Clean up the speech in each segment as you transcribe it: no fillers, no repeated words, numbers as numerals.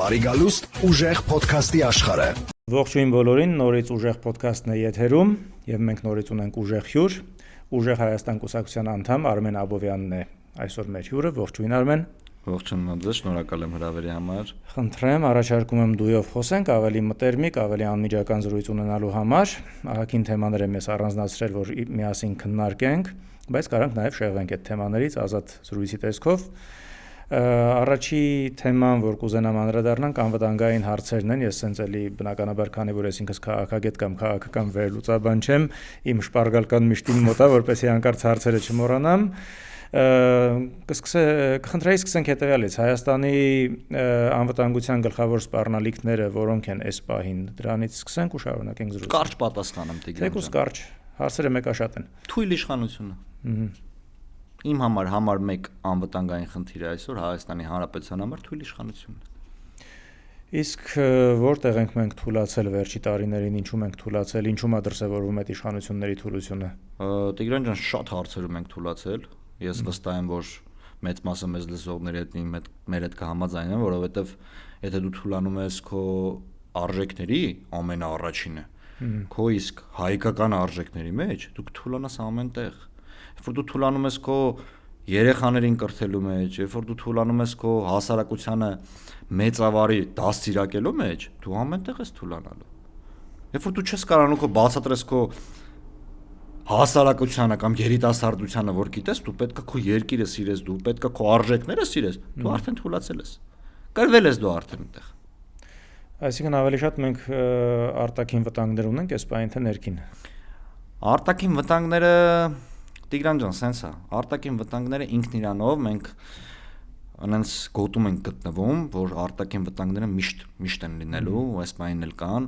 Բարի գալուստ ուժեղ ոդքասթի աշխարհը։ Ողջույն բոլորին, նորից ուժեղ ոդքասթն է եթերում եւ մենք նորից ունենք ուժեղ հյուր, ուժեղ Հայաստան կուսակցության անդամ Արմեն Աբովյանն է այսօր մեր հյուրը։ Ողջույն Արմեն։ Ողջույն ձեզ, շնորհակալ եմ հրավերի համար։ Խնդրեմ, առաջարկում եմ դույով խոսենք, ավելի մտերմիկ, ավելի անմիջական զրույց ունենալու համար։ Ահագին թեմաներ եմ ես առանձնացրել, որ միասին քննարկենք, բայց կարանք նաեւ շեղվենք այդ թեմաներից ազատ զրույցի տեսքով։ Առաջի թեման, որ կուզենամ անդրադառնանք, անվտանգային հարցերն են։ Ես սենց էլի բնականաբար, քանի որ ես ինքս քաղաքագետ կամ քաղաքական վերլուծաբան չեմ, իմ շպարգալկան միշտին մոտ է, որպեսզի հանկարծ հարցերը չմոռանամ։ Կխնդրեի սկսենք հետևյալից. Հայաստանի անվտանգության գլխավոր սպառնալիքները որոնք են այս պահին, դրանից սկսենք ու շարունակենք զրույցը։ Կարճ պատասխանեմ Տիգրան ջան։ Թեկուզ կարճ, հարցերը մեկաշատ են։ Թույլ իշխանությունը։ Իմ համար 1 անվտանգային խնդիր է այսօր Հայաստանի Հանրապետության համար թույլ իշխանությունն է։ Իսկ որտեղ ենք մենք թուլացել վերջի տարիներին, ինչու ենք թուլացել, ինչու՞մ է դրսևորվում այդ իշխանությունների թուլությունը։ Տիգրան ջան, շատ հարցերում ենք թուլացել։ Ես վստահ եմ, որ մեծ մասը մեզ լսողների հետ մեր հետ կհամաձայնեն, որովհետև եթե դու թուլանում ես քո արժեքների ամենաառաջինը, քո իսկ հայկական արժեքների մեջ, դու կթուլանաս ամենտեղ։ Երբ որ դու թուլանում ես քո երեխաներին կրթելու մեջ, երբ որ դու թուլանում ես քո հասարակությանը մեծավարի դաստիարակելու մեջ, դու ամենտեղ ես թուլանալու։ Երբ որ դու չես կարողանում քո բացատրես քո հասարակությանը կամ երիտասարդությանը, որ գիտես, դու պետք է քո երկիրը սիրես, դու պետք է քո արժեքները սիրես, դու արդեն թուլացել ես։ Կրվել ես դու արդեն այդտեղ։ Այսինքն ավելի շատ մենք արտաքին վտանգներ ունենք, այս պահին թե ներքին։ Արտաքին վտանգները Տիգրան ջան, սենց է, արտաքին վտանգները ինքն իրանով մենք անենց գոտում ենք գտնվում, որ արտաքին վտանգները միշտ են լինելու, այս պահին էլ կան,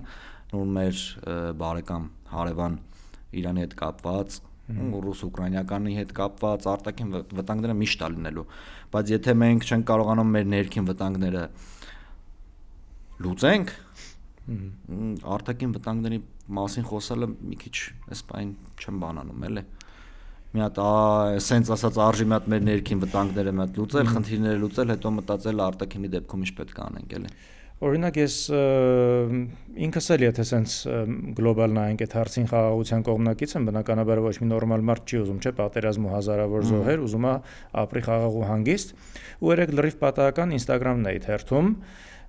նոր մեր բարեկամ հարևան Իրանի հետ կապված, ռուս-ուկրաինյականի հետ կապված արտաքին վտանգները միշտ է լինելու, բայց եթե մենք չենք կարողանում մեր ներքին վտանգները լուծենք, արտաքին վտանգների մասին խոսելը մի քիչ այս պահին չեմ բանանում, էլի։ Մի հատ սենց ասած արժի մի հատ մեր ներքին վտանգները մի հատ լուծել, խնդիրները լուծել, հետո մտածել արտաքինի դեպքում ինչ պետք է անենք, էլի։ Օրինակ ես ինքս էլ եթե սենց գլոբալ նայենք այդ հարցին խաղաղության կողմնակից եմ, բնականաբար ոչ մի նորմալ մարդ չի ուզում, չէ, պատերազմ ու հազարավոր զոհեր, ուզում է ապրի խաղաղ ու հանգիստ, ու երեք լրիվ պատահական Instagram-ն էի թերթում,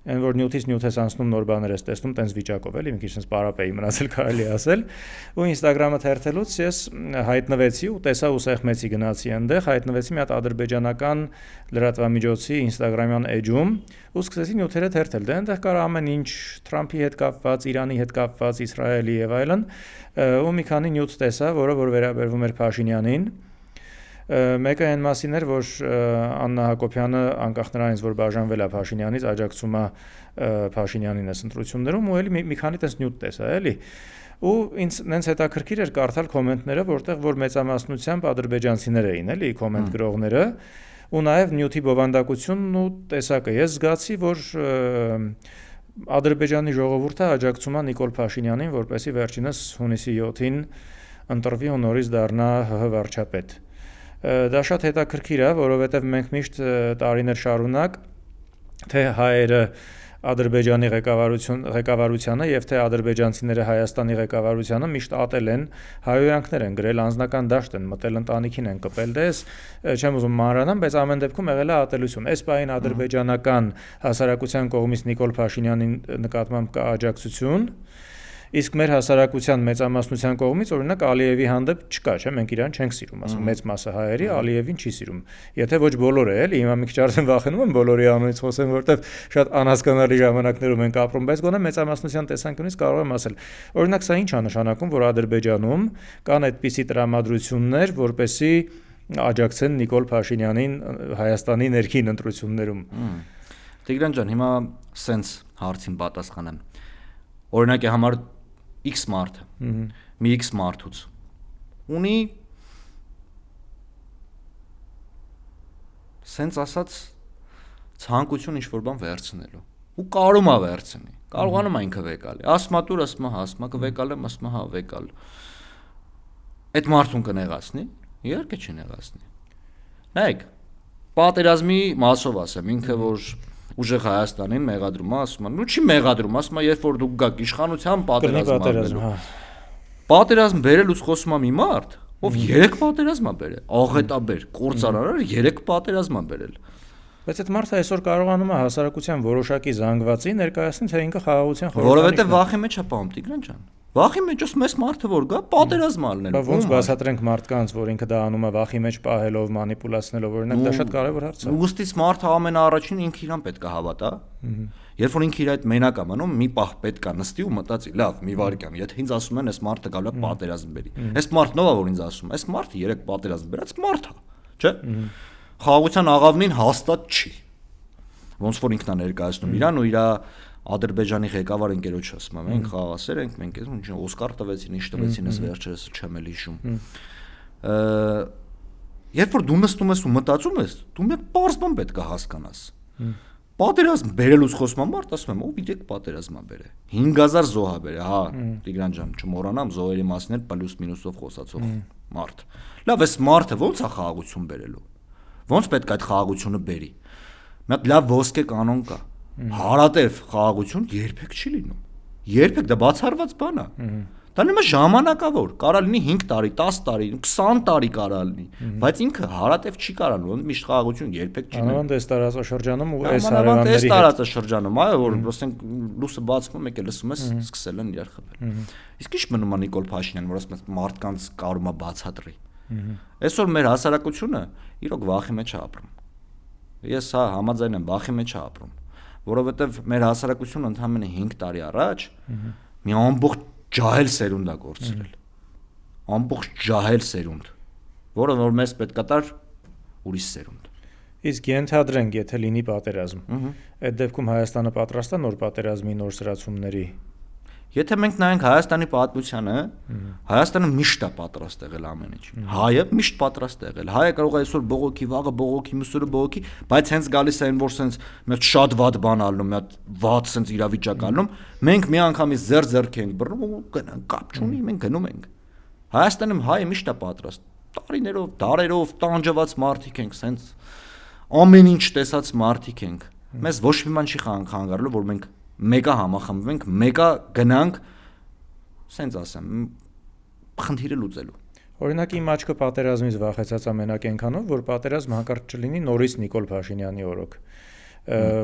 այն որ նյութից նյութ ես անցնում նոր բաներ ես տեսնում տենց վիճակով էլի մի քիչ sense պարապեի մնացել կարելի ասել ու Instagram-ը թերթելուց ես հայտնվեցի ու տեսա ու սեղմեցի գնացի այնտեղ հայտնվեցի մի հատ ադրբեջանական լրատվամիջոցի Instagram-յան էջում ու սկսեցի նյութերը թերթել դե այնտեղ կար ամեն ինչ Թրամփի հետ կապված, Իրանի հետ կապված, Իսրայելի եւ այլն ու մի քանի նյութ տեսա որը որ վերաբերվում էր Փաշինյանին Մեկը այն մասին էր, որ Աննա Հակոբյանը անկախ նրանից, որ բաժանվել է Փաշինյանից, աջակցում է Փաշինյանին այս ընտրություններում ու էլի մի քանի տես նյութ տեսա, էլի։ Ու ինձ նենց հետաքրքիր էր կարդալ կոմենտները, որտեղ որ մեծամասնությամբ ադրբեջանցիներ էին, էլի, կոմենտ գրողները, ու նաև նյութի բովանդակությունն ու տեսակը։ Ես զգացի, որ Ադրբեջանի ժողովուրդը աջակցում է Նիկոլ Փաշինյանին, որպեսզի վերջինս հունիսի 7-ին ընտրվի ու նորից դառնա ՀՀ վարչապետ։ Դա շատ հետաքրքիր է, որովհետև մենք միշտ տարիներ շարունակ թե հայերը Ադրբեջանի ղեկավարությանը եւ թե ադրբեջանցիները Հայաստանի ղեկավարությանը միշտ ատել են, հայոյանքներ են գրել, անձնական դաշտ են մտել, ընտանիքին են կպել, դες չեմ ուզում մանրանամ, բայց ամեն դեպքում եղել է ատելություն։ Այս պահին ադրբեջանական հասարակության կողմից Նիկոլ Փաշինյանին նկատմամբ կա աջակցություն Իսկ մեր հասարակության մեծամասնության կողմից օրինակ Ալիևի հանդեպ չկա, չէ՞, մենք իրան չենք սիրում, ասում մեծ մասը հայերի Ալիևին չի սիրում։ Եթե ոչ բոլորը, էլի, հիմա մի քիչ արդեն վախենում եմ բոլորի անունից խոսեմ, որովհետև շատ անհասկանալի ժամանակներում ենք ապրում, բայց գոնե մեծամասնության տեսանկյունից կարող եմ ասել։ Օրինակ սա ինչ է նշանակում, որ Ադրբեջանում կան այդպիսի տրամադրություններ, որպեսզի աջակցեն Նիկոլ Փաշինյանին Հայաստանի ներքին ընտրություններում։ Տիգրան ջան, հիմա սենց հարցին պատասխանեմ։ Օրինակի համար X մարդ, մի X մարդուց ունի սենց ասած ցանկություն ինչ-որ բան վերցնելու ու կարում է վերցնի, կարողանում է ինքը վեկալի, ասմա տուր, ասմա հա, ասմա կվեկալեմ, ասմա հա վեկալ այդ մարդուն կնեղացնի, իհարկե չնեղացնի։ Նայեք, պատերազմի մասով ասեմ, ինքը որ ուժեղ Հայաստանին մեղադրում է, ասում են, չի մեղադրում, ասում է, երբ որ դուք գաք իշխանության պատերազմ, պատերազմ բերելուց խոսում է մի մարդ, ով 3 պատերազմ է բերել, աղետաբեր, կորցարար 3 պատերազմ է բերել։ Բայց այդ մարդը այսօր կարողանում է հասարակության որոշակի զանգվածի ներկայացնել, թե ինքը խաղաղության խորհրդանիշ է։ Որովհետև վախի մեջ է պահում Տիգրան ջան։ Վախի մեջ մեծ մարդը որ գա պատերազմ ալնելու։ Ոնց բացատրենք մարդկանց, որ ինքը դա անում է վախի մեջ պահելով, մանիպուլացնելով, օրինակ դա շատ կարևոր հարց է։ Ուստից մարդը ամենաառաջին ինքը իրան պետք է հավատա։ Երբ որ ինքը իր այդ մենակ է մնում, մի պահ պետք է նստի ու մտածի, լավ, մի վայրկյան, եթե ինձ ասում են, այս մարդը գալու է պատերազմ բերի։ Այս մարդն ով է որ ինձ ասում, այս մարդը 3 պատերազմ բերած մարդ է, չէ՞։ Խաղաղության աղավնին հաստատ չի։ Ոնց որ ինքն է ներկայացնում իրան ու իր Ադրբեջանի ղեկավար ընկերոջ ասում եմ, մենք խաղաղասեր ենք, մենք այս Օսկար տվեցին, ինչ տվեցին, ես վերջերս չեմ էլ հիշում։ Երբ որ դու նստում ես ու մտածում ես, դու մի պարզ բան պետք է հասկանաս։ Պատերազմ բերելուց խոսում եմ, մարդ ասում եմ, ով 3 պատերազմ է բերել։ 5000 զոհ է բերել, հա, Տիգրան ջան, չմոռանամ զոհերի մասին էլ պլյուս մինուսով խոսացող մարդ։ Լավ, այս մարդը ո՞նց է խաղաղություն բերելու։ Ոնց պետք է այդ խաղաղությունը բերի։ Մի հատ լավ ոսկե կանոն կա։ Հարատև խաղաղություն երբեք չի լինում։ Երբեք դա բացառված բան է։ Դա նույնը ժամանակավոր, կարա լինի 5 տարի, 10 տարի, 20 տարի կարա լինի, բայց ինքը հարատև չի կարա լինում, միշտ խաղաղություն երբեք չի լինում։ Անավանդ այս տարածաշրջանում ու այս հարևանների հետ։ Այս տարածաշրջանում, այո, որ ասենք լույսը բացվում, եկել լսում ես, սկսել են իրար խփել։ Իսկ ի՞նչ մնում է Նիկոլ Փաշինյան, որ ասում է մարդկանց կարում է բացատրի։ Այսօր մեր հասարակությունը իրոք վախի մեջ է ապրում։ Ես հա համաձայն եմ, վախի մեջ է ապրում, որովհետև մեր հասարակությունը ընդամենը 5 տարի առաջ մի ամբողջ ջահել սերունդ է կորցրել։ Ամբողջ ջահել սերունդ, որը որ մեզ պետք է տար ուրիշ սերունդ։ Իսկ ենթադրենք, եթե լինի պատերազմ, այդ դեպքում Հայաստանը պատրաստ է նոր պատերազմի, նոր սրացումների։ Եթե մենք նայենք Հայաստանի պատմությանը, Հայաստանը միշտ է պատրաստ եղել ամեն ինչին։ Հայը միշտ պատրաստ է եղել։ Հայը կարող է այսօր բողոքի, վաղը բողոքի, մյուսօրը բողոքի, բայց հենց գալիս է այն, որ սենց մի հատ շատ վատ բան ալնում, մի հատ վատ սենց իրավիճակ ալնում, մենք մի անգամից ձեռք ենք բռնում ու գնանք, կապ չունի, մենք գնում ենք։ Հայաստանում հայը միշտ է պատրաստ։ Տարիներով, դարերով տանջված մարդիկ ենք, սենց ամեն ինչ տեսած մարդիկ ենք։ Մեզ ոչ մի բան չի խանգարելու, որ մենք մեկը համախմբվենք, մեկը գնանք, սենց ասեմ, խնդիրը լուծելու։ Օրինակ իմ աչքը պատերազմից վախեցած է մենակ այնքանով, որ պատերազմ հանկարծ չլինի նորից Նիկոլ Փաշինյանի օրոք,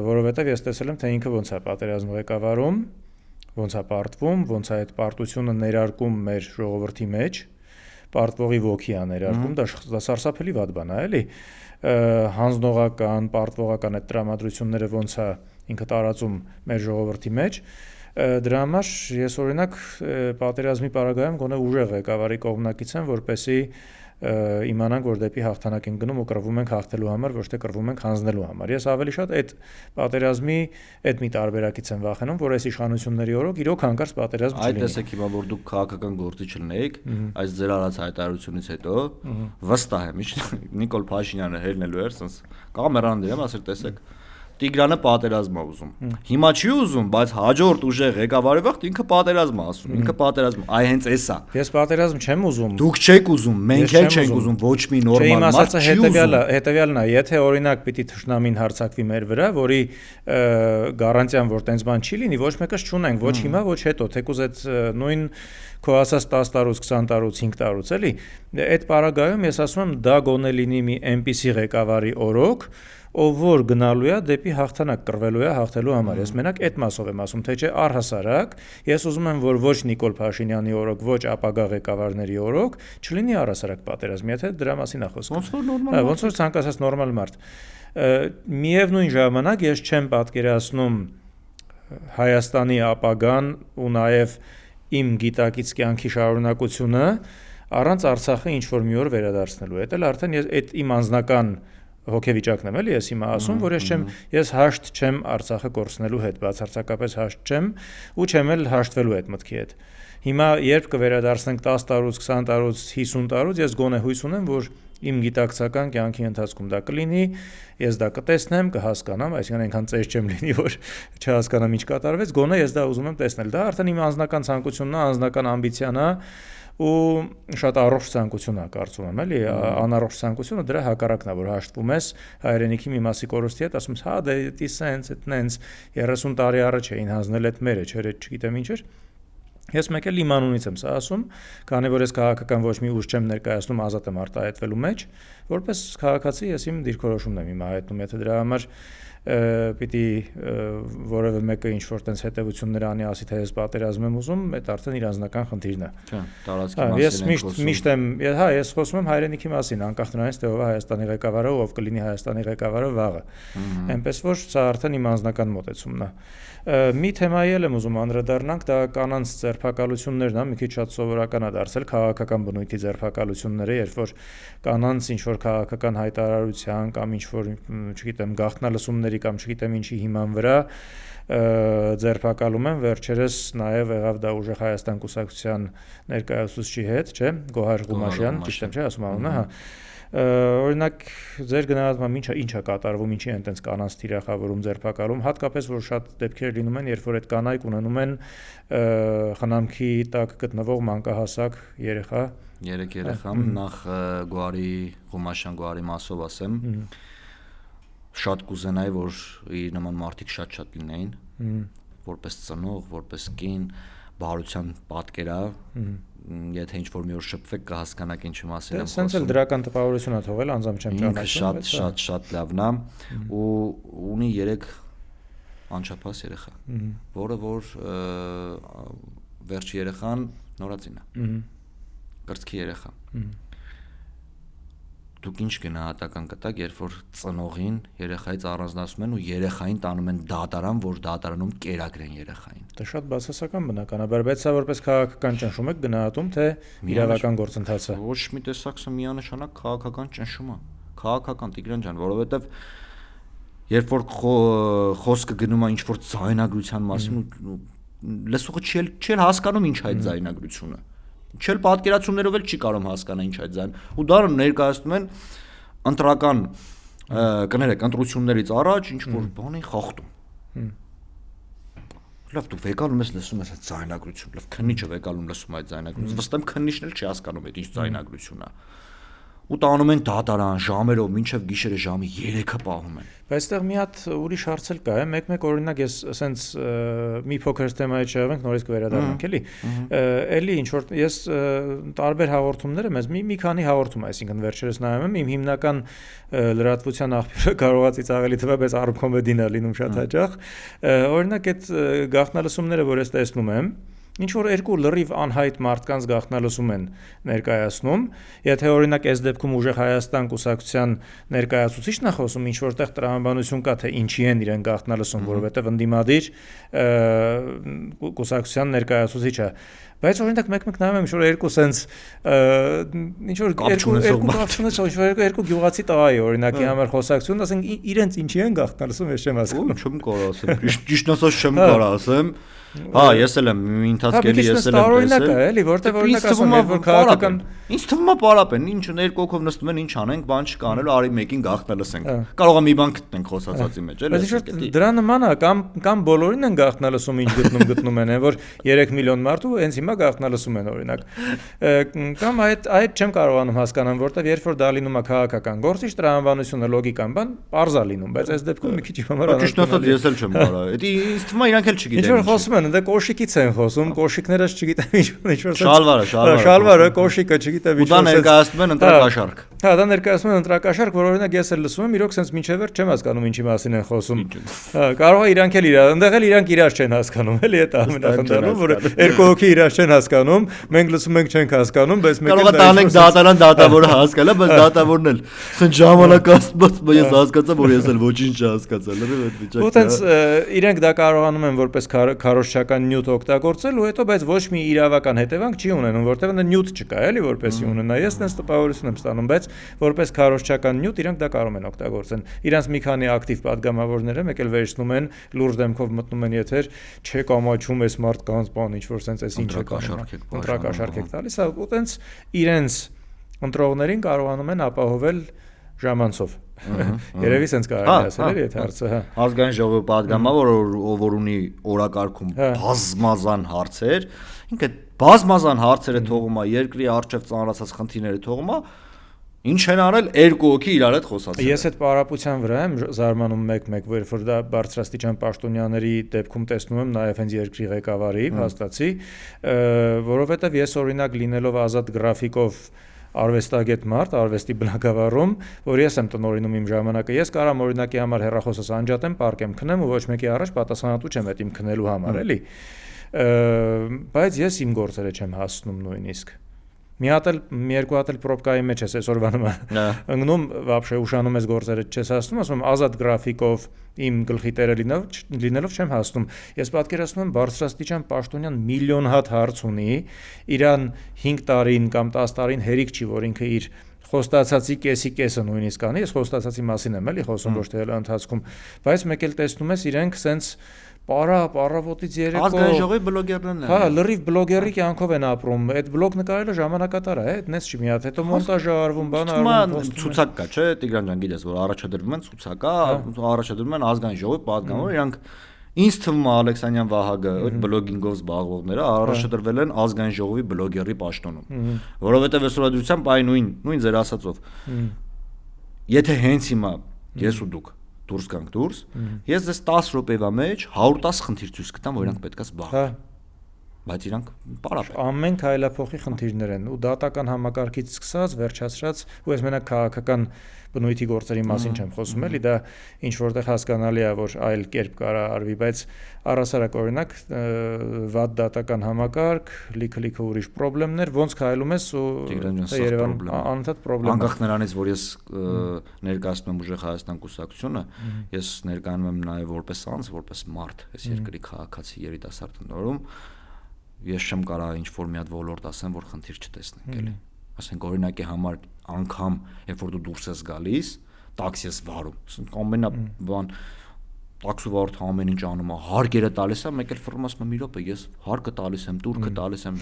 որովհետև ես տեսել եմ, թե ինքը ոնց է պատերազմ ղեկավարում, ոնց է պարտվում, ոնց է այդ պարտությունը ներարկում մեր ժողովրդի մեջ, պարտվողի ոգի է ներարկում, դա սարսափելի վատ բան է, էլի, հանձնողական, պարտվողական այդ տրամադրությունները ոնց է ինքը տարածում մեր ժողովրդի մեջ, դրա համար ես օրինակ պատերազմի պարագայում գոնե ուժեղ ղեկավարի կողմնակից եմ, որպեսզի իմանանք, որ դեպի հաղթանակ ենք գնում ու կռվում ենք հաղթելու համար, ոչ թե կռվում ենք հանձնելու համար։ Ես ավելի շատ այդ պատերազմի այդ մի տարբերակից եմ վախենում, որ այս իշխանությունների օրոք իրոք հանկարծ պատերազմ չլինի։ Այդ տեսեք հիմա որ դուք քաղաքական գործիչ լինեիք, այս ձեր արած հայտարարությունից հետո վստահ եմ, Նիկոլ Փաշինյանը հելնելու էր, ասես կամերան դրեմ, ասել տեսեք Տիգրանը պատերազմ է ուզում։ Հիմա չի ուզում, բայց հաջորդ ուժեղ ղեկավարի վաղ ինքը պատերազմ է ասում, ինքը պատերազմ, այ հենց էսա։ Ես պատերազմ չեմ ուզում։ Դուք չեք ուզում, մենք էլ չենք ուզում, ոչ մի նորմալ մարդ չի ուզում։ Հետևյալն է, եթե օրինակ պիտի թշնամին հարձակվի մեր վրա, որի գարանտիան որ տենց բան չի լինի, ոչ մեկս չունենք, ոչ հիմա, ոչ հետո, թեկուզ այդ նույն քո ասած 10 տարուց, 20 տարուց, 5 տարուց, էլի, այդ պարագայում ես ասում եմ, դա գոնե լինի մի այնպիսի ղեկավարի օրոք, ով որ գնալու է դեպի հաղթանակ կռվելու է հաղթելու համար։ Ես մենակ այդ մասով եմ ասում, թե չէ առհասարակ, ես ուզում եմ, որ ոչ Նիկոլ Փաշինյանի օրոք, ոչ ապագա ղեկավարների օրոք չլինի առհասարակ պատերազմ, եթե դրա մասին է խոսքը։ Ոնց որ ցանկացած նորմալ մարդ։ Միևնույն ժամանակ ես չեմ պատկերացնում Հայաստանի ապագան ու նաև իմ գիտակից կյանքի շարունակությունը առանց Արցախը ինչ որ մի օր վերադարձնելու։ Դա էլ արդեն այդ իմ անձնական հոգեվիճակն եմ էլի ես հիմա ասում, որ ես հաշտ չեմ Արցախը կորցնելու հետ, բացարձակապես հաշտ չեմ ու չեմ էլ հաշտվելու այդ մտքի հետ։ Հիմա երբ կվերադարձնենք 10 տարուց, 20 տարուց, 50 տարուց, ես գոնե հույս ունեմ, որ իմ գիտակցական կյանքի ընթացքում դա կլինի, ես դա կտեսնեմ, կհասկանամ, այսինքն այնքան ծեր չեմ լինի, որ չհասկանամ ինչ կատարվեց, գոնե ես դա ուզում եմ տեսնել։ Դա արդեն իմ անձնական ցանկությունն է, անձնական ամբիցիան է ու շատ առողջ ցանկություն է, կարծում եմ, էլի, անառողջ ցանկությունը դրա հակառակն է, որ հաշտվում ես հայրենիքի մի մասի կորուստի հետ, ասում ես, հա, դե դիսենց, այդնենց 30 տարի առաջ էին հանձնել այդ մերը, չէր, չգիտեմ ինչ էր։ Ես մեկ էլ իմ անունից եմ սա ասում, քանի որ ես քաղաքական ոչ մի ուժ չեմ ներկայացնում, ազատ եմ արտահայտվելու մեջ, որպես քաղաքացի ես իմ դիրքորոշումն եմ հիմա հայտնում, եթե դրա համար պիտի որևէ մեկը ինչ-որ տենց հետևություններ անի, ասի թե ես պատերազմ եմ ուզում, այդ արդեն իր անձնական խնդիրն է։ Չէ, տարածքի մասին ես միշտ եմ, ես խոսում եմ հայրենիքի մասին, անկախ նրանից թե ով է Հայաստանի ղեկավարը, ով կլինի Հայաստանի ղեկավարը վաղը։ Այնպես որ սա արդեն իմ անձնական մոտեցումն է։ Մի թեմայի էլ եմ ուզում անդրադառնանք, դա կանանց ձերբակալություններն է, մի քիչ շատ սովորական է դարձել քաղաքական բնույթի ձերբակալությունները, երբ որ կանանց ինչ-որ քաղաքական հայտարարության կամ ինչ-որ, չգիտեմ, գաղտնալսումների կամ չգիտեմ ինչի հիման վրա ձերբակալում են, վերջերս նաև եղավ դա ուժեղ Հայաստան կուսակցության ներկայացուցչի հետ, չէ, Գոհար Ղումաշյան, ճիշտ եմ, չէ, ասում անունը, հա։ Օրինակ ձեր գնահատմամբ ինչ է կատարվում, ինչի են տենց կանանց թիրախավորում, ձերբակալում, հատկապես որ շատ դեպքեր լինում են, երբ որ այդ կանայք ունենում են խնամքի տակ գտնվող մանկահասակ երեխա։ 3 երեխա, նախ Գոհարի Ղումաշյան Գոհարի մասով ասեմ, շատ կուզենայի, որ իր նման մարդիկ շատ լինեին, որպես ծնող, որպես կին, բարության պատկերա, եթե ինչ-որ մի օր շփվեք կհասկանաք ինչի մասին եմ խոսում։ Սենց էլ դրական տպավորություն է թողել, անձամբ չեմ ճանաչում։ Շատ լավն է ու ունի 3 անչափահաս երեխա, որը որ վերջի երեխան նորածին է։ Կրծքի երեխա։ Դուք ինչ գնահատական կտաք, երբ որ ծնողին երեխայից առանձնացնում են ու երեխային տանում են դատարան, որ դատարանում կերակրեն երեխային։ Դա շատ բացասական բնականաբար, բայց սա որպես քաղաքական ճնշում եք գնահատում, թե իրավական գործընթացը։ Ոչ մի տեսակ սա միանշանակ քաղաքական ճնշում է։ Քաղաքական Տիգրան ջան, որովհետև երբ որ խոսքը գնում է ինչ-որ ձայնագրության մասին, լսողը չի հասկանում ինչ է այդ ձայնագրությունը։ Չել պատկերացումներով էլ չի կարող հասկանալ ինչ այդ ձայն ու դա ներկայացնում են ընտրական կներեք ընտրություններից առաջ ինչ որ բան են խախտում լավ դու վեկալում ես լսում ես այդ ձայնագրություն լավ քննիչը վեկալում լսում այդ ձայնագրությունը վստահ եմ քննիչն էլ չի հասկանում այդ ինչ ձայնագրությունն է ու տանում են դատարան ժամերով մինչև գիշերը ժամի 3-ը պահում են բայց այդտեղ մի հատ ուրիշ հարց էլ կա մեկ օրինակ ես ասենց մի փոքր թեմայի չեղենք նորից կվերադառնանք էլի ինչ որ ես տարբեր հաղորդումներ եմ մի քանի հաղորդում այսինքն վերջերս նայում եմ իմ հիմնական լրատվության աղբյուրը կարող է ծիծաղելի թվա բայց Arab-Comedy-ն է լինում շատ հաճախ օրինակ այդ գաղտնալսումները որ ես տեսնում եմ ինչ որ երկու լրիվ անհայտ մարդկանց գաղտնալսում են ներկայացնում, եթե օրինակ այս դեպքում ուժեղ Հայաստան կուսակցության ներկայացուցիչն է խոսում, ինչ որտեղ տրամաբանություն կա, թե ինչի են իրեն գաղտնալսում, որովհետև ընդդիմադիր կուսակցության ներկայացուցիչը բայց օրինակ մեկ նայում եմ ինչ որ երկու սենց ինչ որ երկու գյուղացի տղայի օրինակի համար խոսակցություն, ասենք իրենց ինչի են գաղտնալսում, ես չեմ հասկանում։ Չեմ կարող ասեմ, ճիշտ ասած չեմ կարող ասեմ։ Հա, ես էլ եմ ընթացքելի ես էլ եմ տեսել։ Էլի, որտեղ օրինակ ասում եմ, որ քաղաքական ինձ թվում է պարապ են, ինչ երկու հոգով նստում են, ինչ անենք, բան չկա անելու, արի մեկին գաղտնալսենք։ Կարող է մի բան գտնենք խոսածածի մեջ, էլի։ Բայց դրա նման է, կամ բոլորին են գաղտնալսում, ինչ գտնում են, որ 3 միլիոն մարդու հենց հիմա գաղտնալսում են օրինակ։ Կամ այդ չեմ կարողանում հասկանալ, որտեղ երբ որ դա լինում է քաղաքական գործիչ, տրամաբանությունը լոգիկան բան, པարզ է լինում, բայց այս դեպքում մի քիչ համար ճիշտ ասած ես էլ չեմ կարող։ Դա ինձ թվում է իրանք էլ չգիտեն։ Ինչ որ խոսում են, դե կոշիկից են խոսում, կոշիկները չգիտեմ ինչ-որ շալվարը, կոշիկը չգիտեմ ինչ-որ։ Ու դա ներկայացնում են ընտրակաշարք։ Հա, դա ներկայացնում են ընտրակաշարք, որ օրինակ ես էլ լսում եմ, իրոք sense մինչև վերջ չեմ հասկանում ինչի մասին են խոսում։ Հա, կարող է իրանք էլ իրար, այնտեղ էլ իրանք իրար չեն հասկանում, էլի այդ ամենախնդրում, որ երկու հոգի իրար չեն հասկանում, մենք լսում ենք չենք հասկանում, բայց մենք կարող է տանենք դատարան դատավորը հասկանա, բայց դատավորն էլ սենց ժամանակ ասված ես հասկացա, որ ես էլ ոչինչ չհասկացա, լրիվ այդ վիճակն է։ Ու տենց իրենք դա կարողանում են որպես քարոզչական նյութ օգտագործել ու հետո բայց ոչ մի իրավական հետևանք չի ունենում, որտեղ նա նյութ չկա, էլի որպեսի ունենա։ Ես տենց տպավորություն եմ ստանում, բայց որպես քարոզչական նյութ իրենք դա կարող են օգտագործեն։ Իրանց մի քանի ակտիվ падգամավորները մեկ էլ վերցնում են, լուրջ դեմքով մտնում են եթեր, չէ կամաչում էս մարդկանց բան, ինչ որ sense էս ինչ է կաշառք եք տալիս, ու տենց իրենց ընտրողներին կարողանում են ապահովել ժամանցով։ Երևի sense կարելի ասել, եթե հարցը, հա։ Ազգային ժողովը падգամավոր որ ունի օրակարգում բազմազան հարցեր, ինքը բազմազան հարցերը թողում է, երկրի առջև ծանրացած խնդիրները թողում է, ինչ են արել երկու հոգի իրար հետ խոսացել։ Ես այդ պարապության վրա եմ զարմանում մեկ-մեկ, որ դա բարձրաստիճան պաշտոնյաների դեպքում տեսնում եմ նաև հենց երկրի ղեկավարի, հաստատի, որովհետև ես օրինակ լինելով ազատ գրաֆիկով արվեստագետ մարդ, արվեստի բնագավառում, որ ես եմ տնօրինում իմ ժամանակը, ես կարամ օրինակի համար հեռախոսս անջատեմ, պարկեմ, քնեմ ու ոչ մեկի առաջ պատասխանատու չեմ այդ իմ քնելու համար, էլի։ Բայց ես իմ գործերը չեմ հասնում նույնիսկ։ Մի երկու հատ էլ պրոբկայի մեջ ես այսօրվա նման ընկնում, вообще ուշանում ես գործերը չես հասնում, ասում եմ ազատ գրաֆիկով իմ գլխի տերը լինելով չեմ հասնում։ Ես պատկերացնում եմ բարձրաստիճան պաշտոնյան միլիոն հատ հարց ունի, իրան 5 տարին կամ 10 տարին հերիք չի, որ ինքը իր խոստացածի կեսը նույնիսկ անի, ես խոստացածի մասին եմ էլի խոսում, ոչ թե ընթացքում, բայց մեկ էլ տեսնում ես իրենք սենց պարավոտից երեկո ազգային ժողովի բլոգերներն են։ Հա, լրիվ բլոգերի կյանքով են ապրում։ Այդ բլոգ նկարելը ժամանակատար է, այդպես չի մի հատ, հետո մոնտաժը արվում, բան արվում, ցուցակ կա, չէ՞, Տիգրան ջան, գիտես, որ առաջադրվում են ցուցակ, առաջադրվում են ազգային ժողովի պատգամավոր, իրանք ինձ թվում է Ալեքսանյան Վահագը, այդ բլոգինգով զբաղվողները առաջադրվել են ազգային ժողովի բլոգերի պաշտոնում, որովհետև այսօրադրությամբ այն նույն ձեր ասածով։ Եթե հենց հիմա ես ու դուք դուրս գանք դուրս, ես դες 10 րոպեվա մեջ 110 խնդիր ցույց կտամ, որ իրանք պետքա զբաղվեն։ Բայց իրանք պարապ են։ Ամեն քայլափոխի խնդիրներ են ու դատական համակարգից սկսած, վերջացրած, ու ես մենակ քաղաքական բնույթի գործերի մասին չեմ խոսում, էլի դա ինչ որտեղ հասկանալի է, որ այլ կերպ կարա արվի, բայց առասարակ օրինակ վատ դատական համակարգ, լիքը ուրիշ խնդիրներ, ոնց քայլում ես ու Երևան անընդհատ խնդրեմ։ Անկախ նրանից, որ ես ներկայացնում եմ ուժեղ Հայաստան կուսակցությունը, ես ներկայանում եմ նաև որպես անձ, որպես մարդ, այս երկրի քաղաքացի երիտասարդ տնօրեն, ես չեմ կարող ինչ-որ մի հատ ոլորտ ասեմ, որ խնդիր չտեսնենք, էլի։ Ասենք օրինակի համար անգամ, երբ որ դու դուրս ես գալիս, տաքսի ես վարում, ամենաբան տաքսու վարորդը ամեն ինչ անում է, հարկերը տալիս է, մեկ էլ ֆռում ասում է՝ մի րոպե, ես հարկը տալիս եմ, տուրքը տալիս եմ,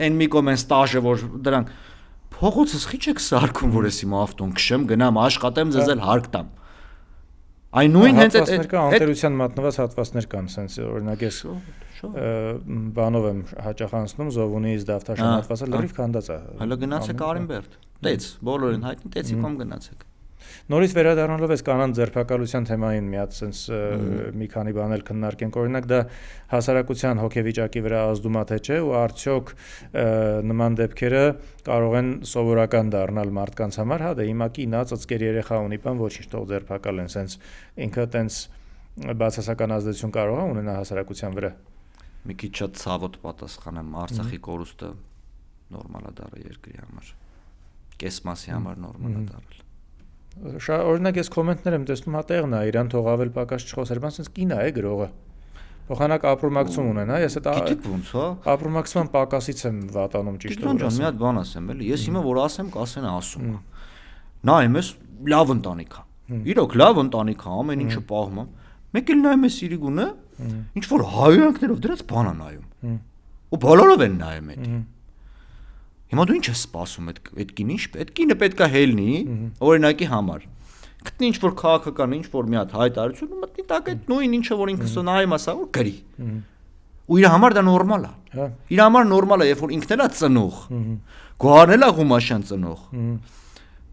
այն մի կողմ են ստաժը, որ դրանք փողոցս խիչ եք սարքում, որ ես իմ ավտոն քշեմ, գնամ աշխատեմ, ձեզ էլ հարկ տամ։ Այն նույն հենց այդ անտերության մատնված հատվածներ կան, sense օրինակ ես բանով եմ հաճախ անցնում Զովունիից Դավթաշան հատվածը լրիվ քանդած է։ Հələ գնացեք Արինբերդ։ Տեց, բոլորին հայտնի տեցի կողմ գնացեք։ Նորից վերադառնալով այս կանանց ձերբակալության թեմային մի հատ sense մի քանի բան էլ քննարկենք, օրինակ դա հասարակության հոգեվիճակի վրա ազդում է թե չէ ու արդյոք նման դեպքերը կարող են սովորական դառնալ մարդկանց համար, հա դե հիմա կինա ծծկեր երեխա ունի, բան ոչինչ թող ձերբակալեն, sense ինքը տենց բացասական ազդեցություն կարող է ունենա հասարակության վրա։ Մի քիչ շատ ցավոտ պատասխանեմ, Արցախի կորուստը նորմալ է դառը երկրի համար։ Կես մասի համար նորմալ է դառել։ Օրինակ ես կոմենտներ եմ տեսնում, հա տեղն է, իրան թող ավել պակաս չխոսեր, բան sense կինա է գրողը։ Փոխանակ ապրոմակցում ունեն, հա, ես այդ գիտեք ոնց, հա։ Ապրոմակցման պակասից եմ վատանում ճիշտ է։ Մի հատ բան ասեմ, էլի, ես հիմա որ ասեմ, կասեն ասում։ Նայում ես լավ ընտանիք է։ Իրոք լավ ընտանիք է, ամեն ինչը պահում է։ Մեկ էլ նայում ես Սիրիգունը, ինչ որ հայոյանքներով դրանց բան է նայում։ Ու բոլորով են նայում այդ։ Հիմա դու ինչ ես սպասում այդ կինը, այդ կինը պետքա հելնի, օրինակի համար։ Գտնի ինչ որ քաղաքական, ինչ որ մի հատ հայտարարություն, ու մտնի տակ այդ նույն ինչը որ ինքը նայում ասա, որ գրի։ Ու իր համար դա նորմալ է։ Իր համար նորմալ է, երբ որ ինքն էլ է ծնող։ Գոհարն էլ է Ղումաշյան ծնող։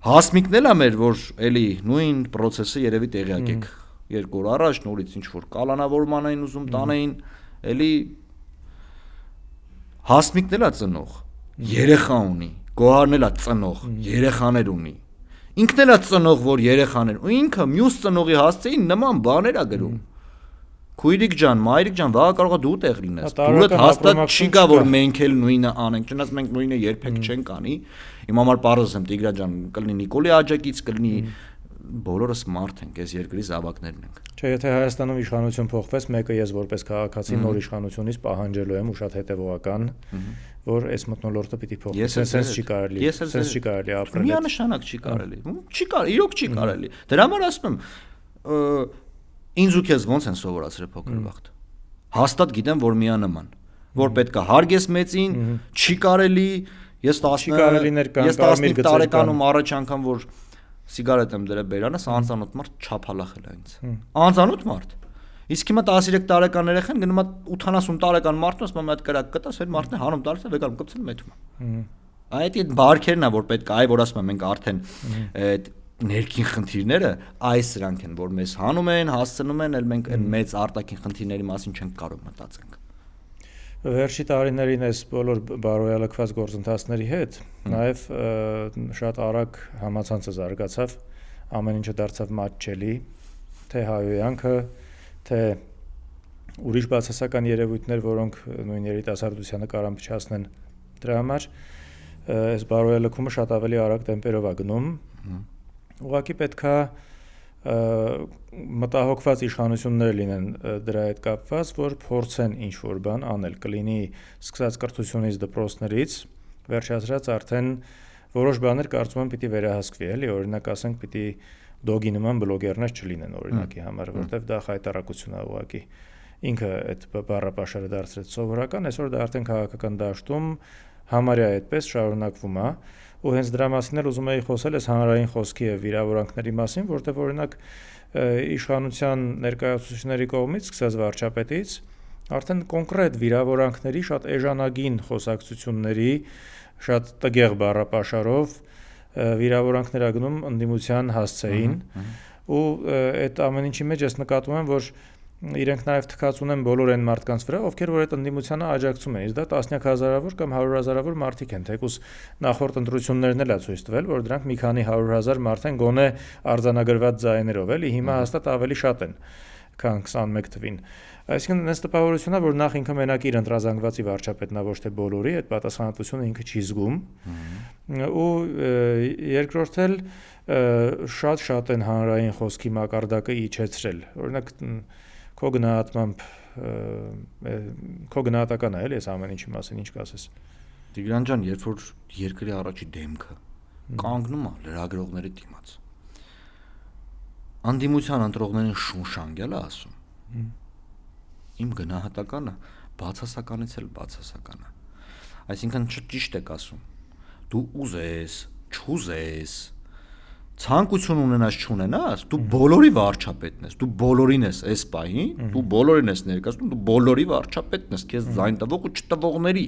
Հասմիկն էլ է մեր, որ էլի նույն process-ը երևի տեղյակ եք։ 2 օր առաջ նորից ինչ որ կալանավորման էին ուզում տանեին, էլի Հասմիկն էլ է ծնող, երեխա ունի, Գոհարն էլ է ծնող, երեխաներ ունի։ Ինքն էլ է ծնող, որ երեխաներ, ու ինքը մյուս ծնողի հասցեին նման բաներ է գրում։ Քույրիկ ջան, մայրիկ ջան, վաղ կարող է դու տեղ լինես։ Դուրդ հաստատ չի գա, որ մենք էլ նույնը անենք, չնայած մենք նույնը երբեք չենք անի։ Իմ համար պարզ եմ, Տիգրան ջան, կլինի Նիկոլի աջակից, կլինի բոլորս մարդ ենք, այս երկրի զավակներն ենք։ Չէ, եթե Հայաստանում իշխանություն փոխվեց, մեկը ես որպես քաղաքացի նոր իշխանությունից պահանջելու եմ ու շատ հետևողական, որ այս մթնոլորտը պիտի փոխվի։ Սենց չի կարելի, սենց չի կարելի ապրել։ Միանշանակ չի կարելի։ Չի կարելի, իրոք չի կարելի։ Դրա համար ասում եմ, ինձ ու քեզ ոնց են սովորացրել փոքր վաղտ։ Հաստատ գիտեմ, որ միանման, որ պետքա հարգես մեծին, չի կարելի, Ես 15 տարեկանում առաջ անգամ որ սիգարետ եմ դրել բերանս, անծանոթ մարդ չափալախել է ինձ։ Անծանոթ մարդ։ Իսկ հիմա 13 տարեկան երեխան գնում է 80 տարեկան մարդն ասում է մի հատ կրակ կտաս, այդ մարդն է հանում տալիս է վեկանում կպցնում մեթում է։ Այդ բարքերն է որ պետք է, այ որ ասում եմ մենք արդեն այդ ներքին խնդիրները այս սրանք են որ մեզ հանում են, հասցնում են, էլ մենք այն մեծ արտաքին խնդիրների մասին չենք կարող մտածենք։ Վերջի տարիներին այս բոլոր բարոյալքված գործընթացների հետ նաև շատ արագ համացանցը զարգացավ, ամեն ինչը դարձավ մատչելի, թե հայոյանքը, թե ուրիշ բացասական երևույթներ, որոնք նույն երիտասարդությանը կարամփչացնեն դրա համար, այս բարոյալքումը շատ ավելի արագ տեմպերով է գնում։ Ուղղակի պետքա մտահոգված իշխանություններ լինեն դրա հետ կապված, որ փորձեն ինչ-որ բան անել, կլինի սկսած կրթությունից դպրոցներից, վերջացրած արդեն որոշ բաներ կարծում եմ պիտի վերահսկվի, էլի, օրինակ ասենք պիտի դոգի նման բլոգերներ չլինեն օրինակի համար, որտեվ դա խայտարակություն է ուղղակի։ Ինքը այդ բառապաշարը դարձրեց սովորական, այսօր դա արդեն քաղաքական դաշտում համարյա այդպես շարունակվում է։ Ու հենց դրա մասին էլ ուզում էի խոսել այս հանրային խոսքի եւ վիրավորանքների մասին, որտեղ օրինակ իշխանության ներկայացուցիչների կողմից սկսած վարչապետից արդեն կոնկրետ վիրավորանքների շատ էժանագին խոսակցությունների, շատ տգեղ բառապաշարով վիրավորանքներ ագնում ընդդիմության հասցեին ու այդ ամեն ինչի մեջ ես նկատում եմ, որ իրենք նաև թքած ունեն բոլոր այն մարդկանց վրա, ովքեր որ այդ ընդդիմությանը աջակցում են, իսկ դա տասնյակ հազարավոր կամ 100,000-ավոր մարդիկ են, թեկուզ նախորդ ընտրություններն էլ է ցույց տվել, որ դրանք մի քանի 100,000 մարդ են գոնե արձանագրված ձայներով, էլի հիմա հաստատ ավելի շատ են, քան 21 թվին։ Այսինքն այս տպավորությունն է, որ նախ ինքը մենակ իր ընտրազանգվածի վարչապետն է, ոչ թե բոլորի, այդ պատասխանատվությունը ինքը չի զգում։ Ու երկրորդ էլ շատ են հանրային խոսքի մակարդակը իջեցրել։ Օրինակ քո գնահատմամբ քո գնահատականը էլի այս ամեն ինչի մասին ինչ կասես։ Տիգրան ջան, երբ որ երկրի առաջի դեմքը կանգնում է լրագրողների դիմաց, անդիմության ընտրողներին շունշանգել է ասում։ Իմ գնահատականը բացասականից էլ բացասական է։ Այսինքն ճիշտ եք ասում։ Դու ուզես, չուզես, ցանկություն ունենաս չունենաս, դու բոլորի վարչապետն ես, դու բոլորին ես այս պահին, դու բոլորին ես ներկայացնում, դու բոլորի վարչապետն ես, քեզ ձայն տվող ու չտվողների։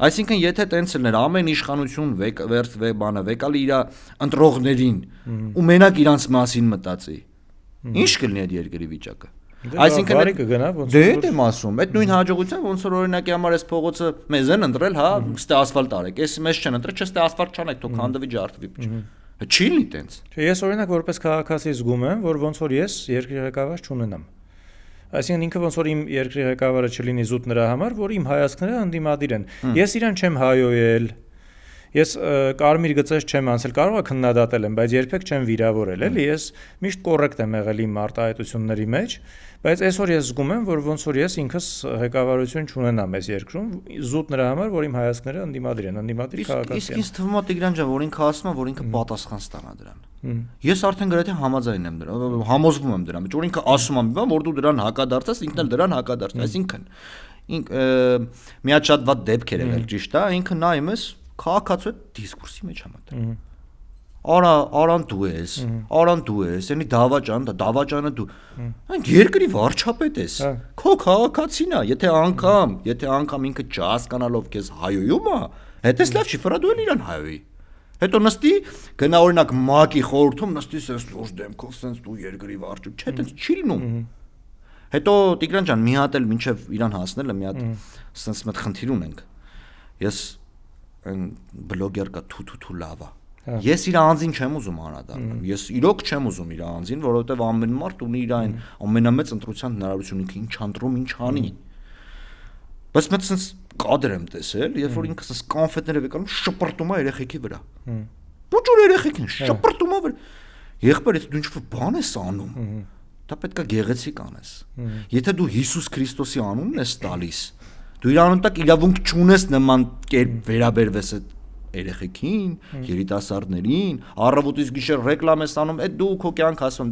Այսինքն եթե տենց էր ամեն իշխանություն վեկալի իր ընտրողներին ու մենակ իրանց մասին մտածի, ինչ կլինի այդ երկրի վիճակը։ Այսինքն կգնա ոնց որ դե եմ ասում, այդ նույն հաջողության ոնց որ օրինակի համար այս փողոցը մեզ են ընտրել, հա, ստե ասֆալտ արեք, էս մեզ չեն ընտրել, չէ՞ ստե ասֆալտ չանեք, թող քանդվի ջարդվի։ Չի լինի տենց։ Չէ, ես օրինակ որպես քաղաքացի զգում եմ, որ ոնց որ ես երկրի ղեկավար չունենամ։ Այսինքն ինքը ոնց որ իմ երկրի ղեկավարը չլինի զուտ նրա համար, որ իմ հայացքները ընդդիմադիր են։ Ես իրան չեմ հայոյել։ Ես կարմիր գծեր չեմ անցել, կարող է քննադատել եմ, բայց երբեք չեմ վիրավորել, էլի, ես միշտ կոռեկտ եմ եղել իմ արտահայտությունների մեջ, բայց այսօր ես զգում եմ, որ ոնց որ ես ինքս ղեկավարություն չունենամ այս երկրում, զուտ նրա համար, որ իմ հայացքները ընդդիմադիր են, ընդդիմադիր քաղաքացի են։ Իսկ ինձ թվում է Տիգրան ջան, որ ինքը ասում է, որ ինքը պատասխան ստանա դրան։ Ես արդեն գրեթե համաձայն եմ դրան, համոզվում եմ դրան, որ ինքը ասում է, որ դու դրան հակադարձես, ինքն էլ դրան հակադարձ, այսինքն մի հատ շատ վատ դեպքեր եղել, ճիշտ է, ինքը նայում ես քաղաքացու դիսկուրսի մեջ համատեղ։ Արան դու ես, անի դավաճանը դու։ Այն երկրի վարչապետ ես։ Քո քաղաքացին է, եթե անգամ ինքը չհասկանալով քեզ հայոյում է, հետես լավ չի ֆրա դու էլ իրան հայոյի։ Հետո նստի, գնա օրինակ ՄԱԿ-ի խորհրդում նստի sense լուրջ դեմքով sense դու երկրի վարչապետ, չէ, այդպես չի լինում։ Հետո Տիգրան ջան, մի հատ էլ մինչև իրան հասնելը մի հատ sense մեծ խնդիր ունենք։ Ես այն բլոգեր կա թութու լավա։ Ես իր անձին չեմ ուզում անդրադառնալ։ Ես իրոք չեմ ուզում իր անձին, որովհետև ամեն մարդ ունի իր այն ամենամեծ ընտրության հնարավորությունը, ինքը ինչ ընտրում, ինչ անի։ Բայց մեծ sense կադր եմ տեսել, երբ որ ինքը sense կոնֆետները վեկանում շպրտում է երեխեքի վրա։ Բուջուր երեխեքին շպրտում է վրա։ Եղբայր, եթե դու ինչ-որ բան ես անում, դա պետք է գեղեցիկ անես։ Եթե դու Հիսուս Քրիստոսի անունն ես տալիս, դու իր անունտակ իրավունք չունես նման կերպ վերաբերվես այդ երեխեքին, երիտասարդներին, առավոտից գիշեր ռեկլամ ես անում, այդ դու քո կյանք ասում,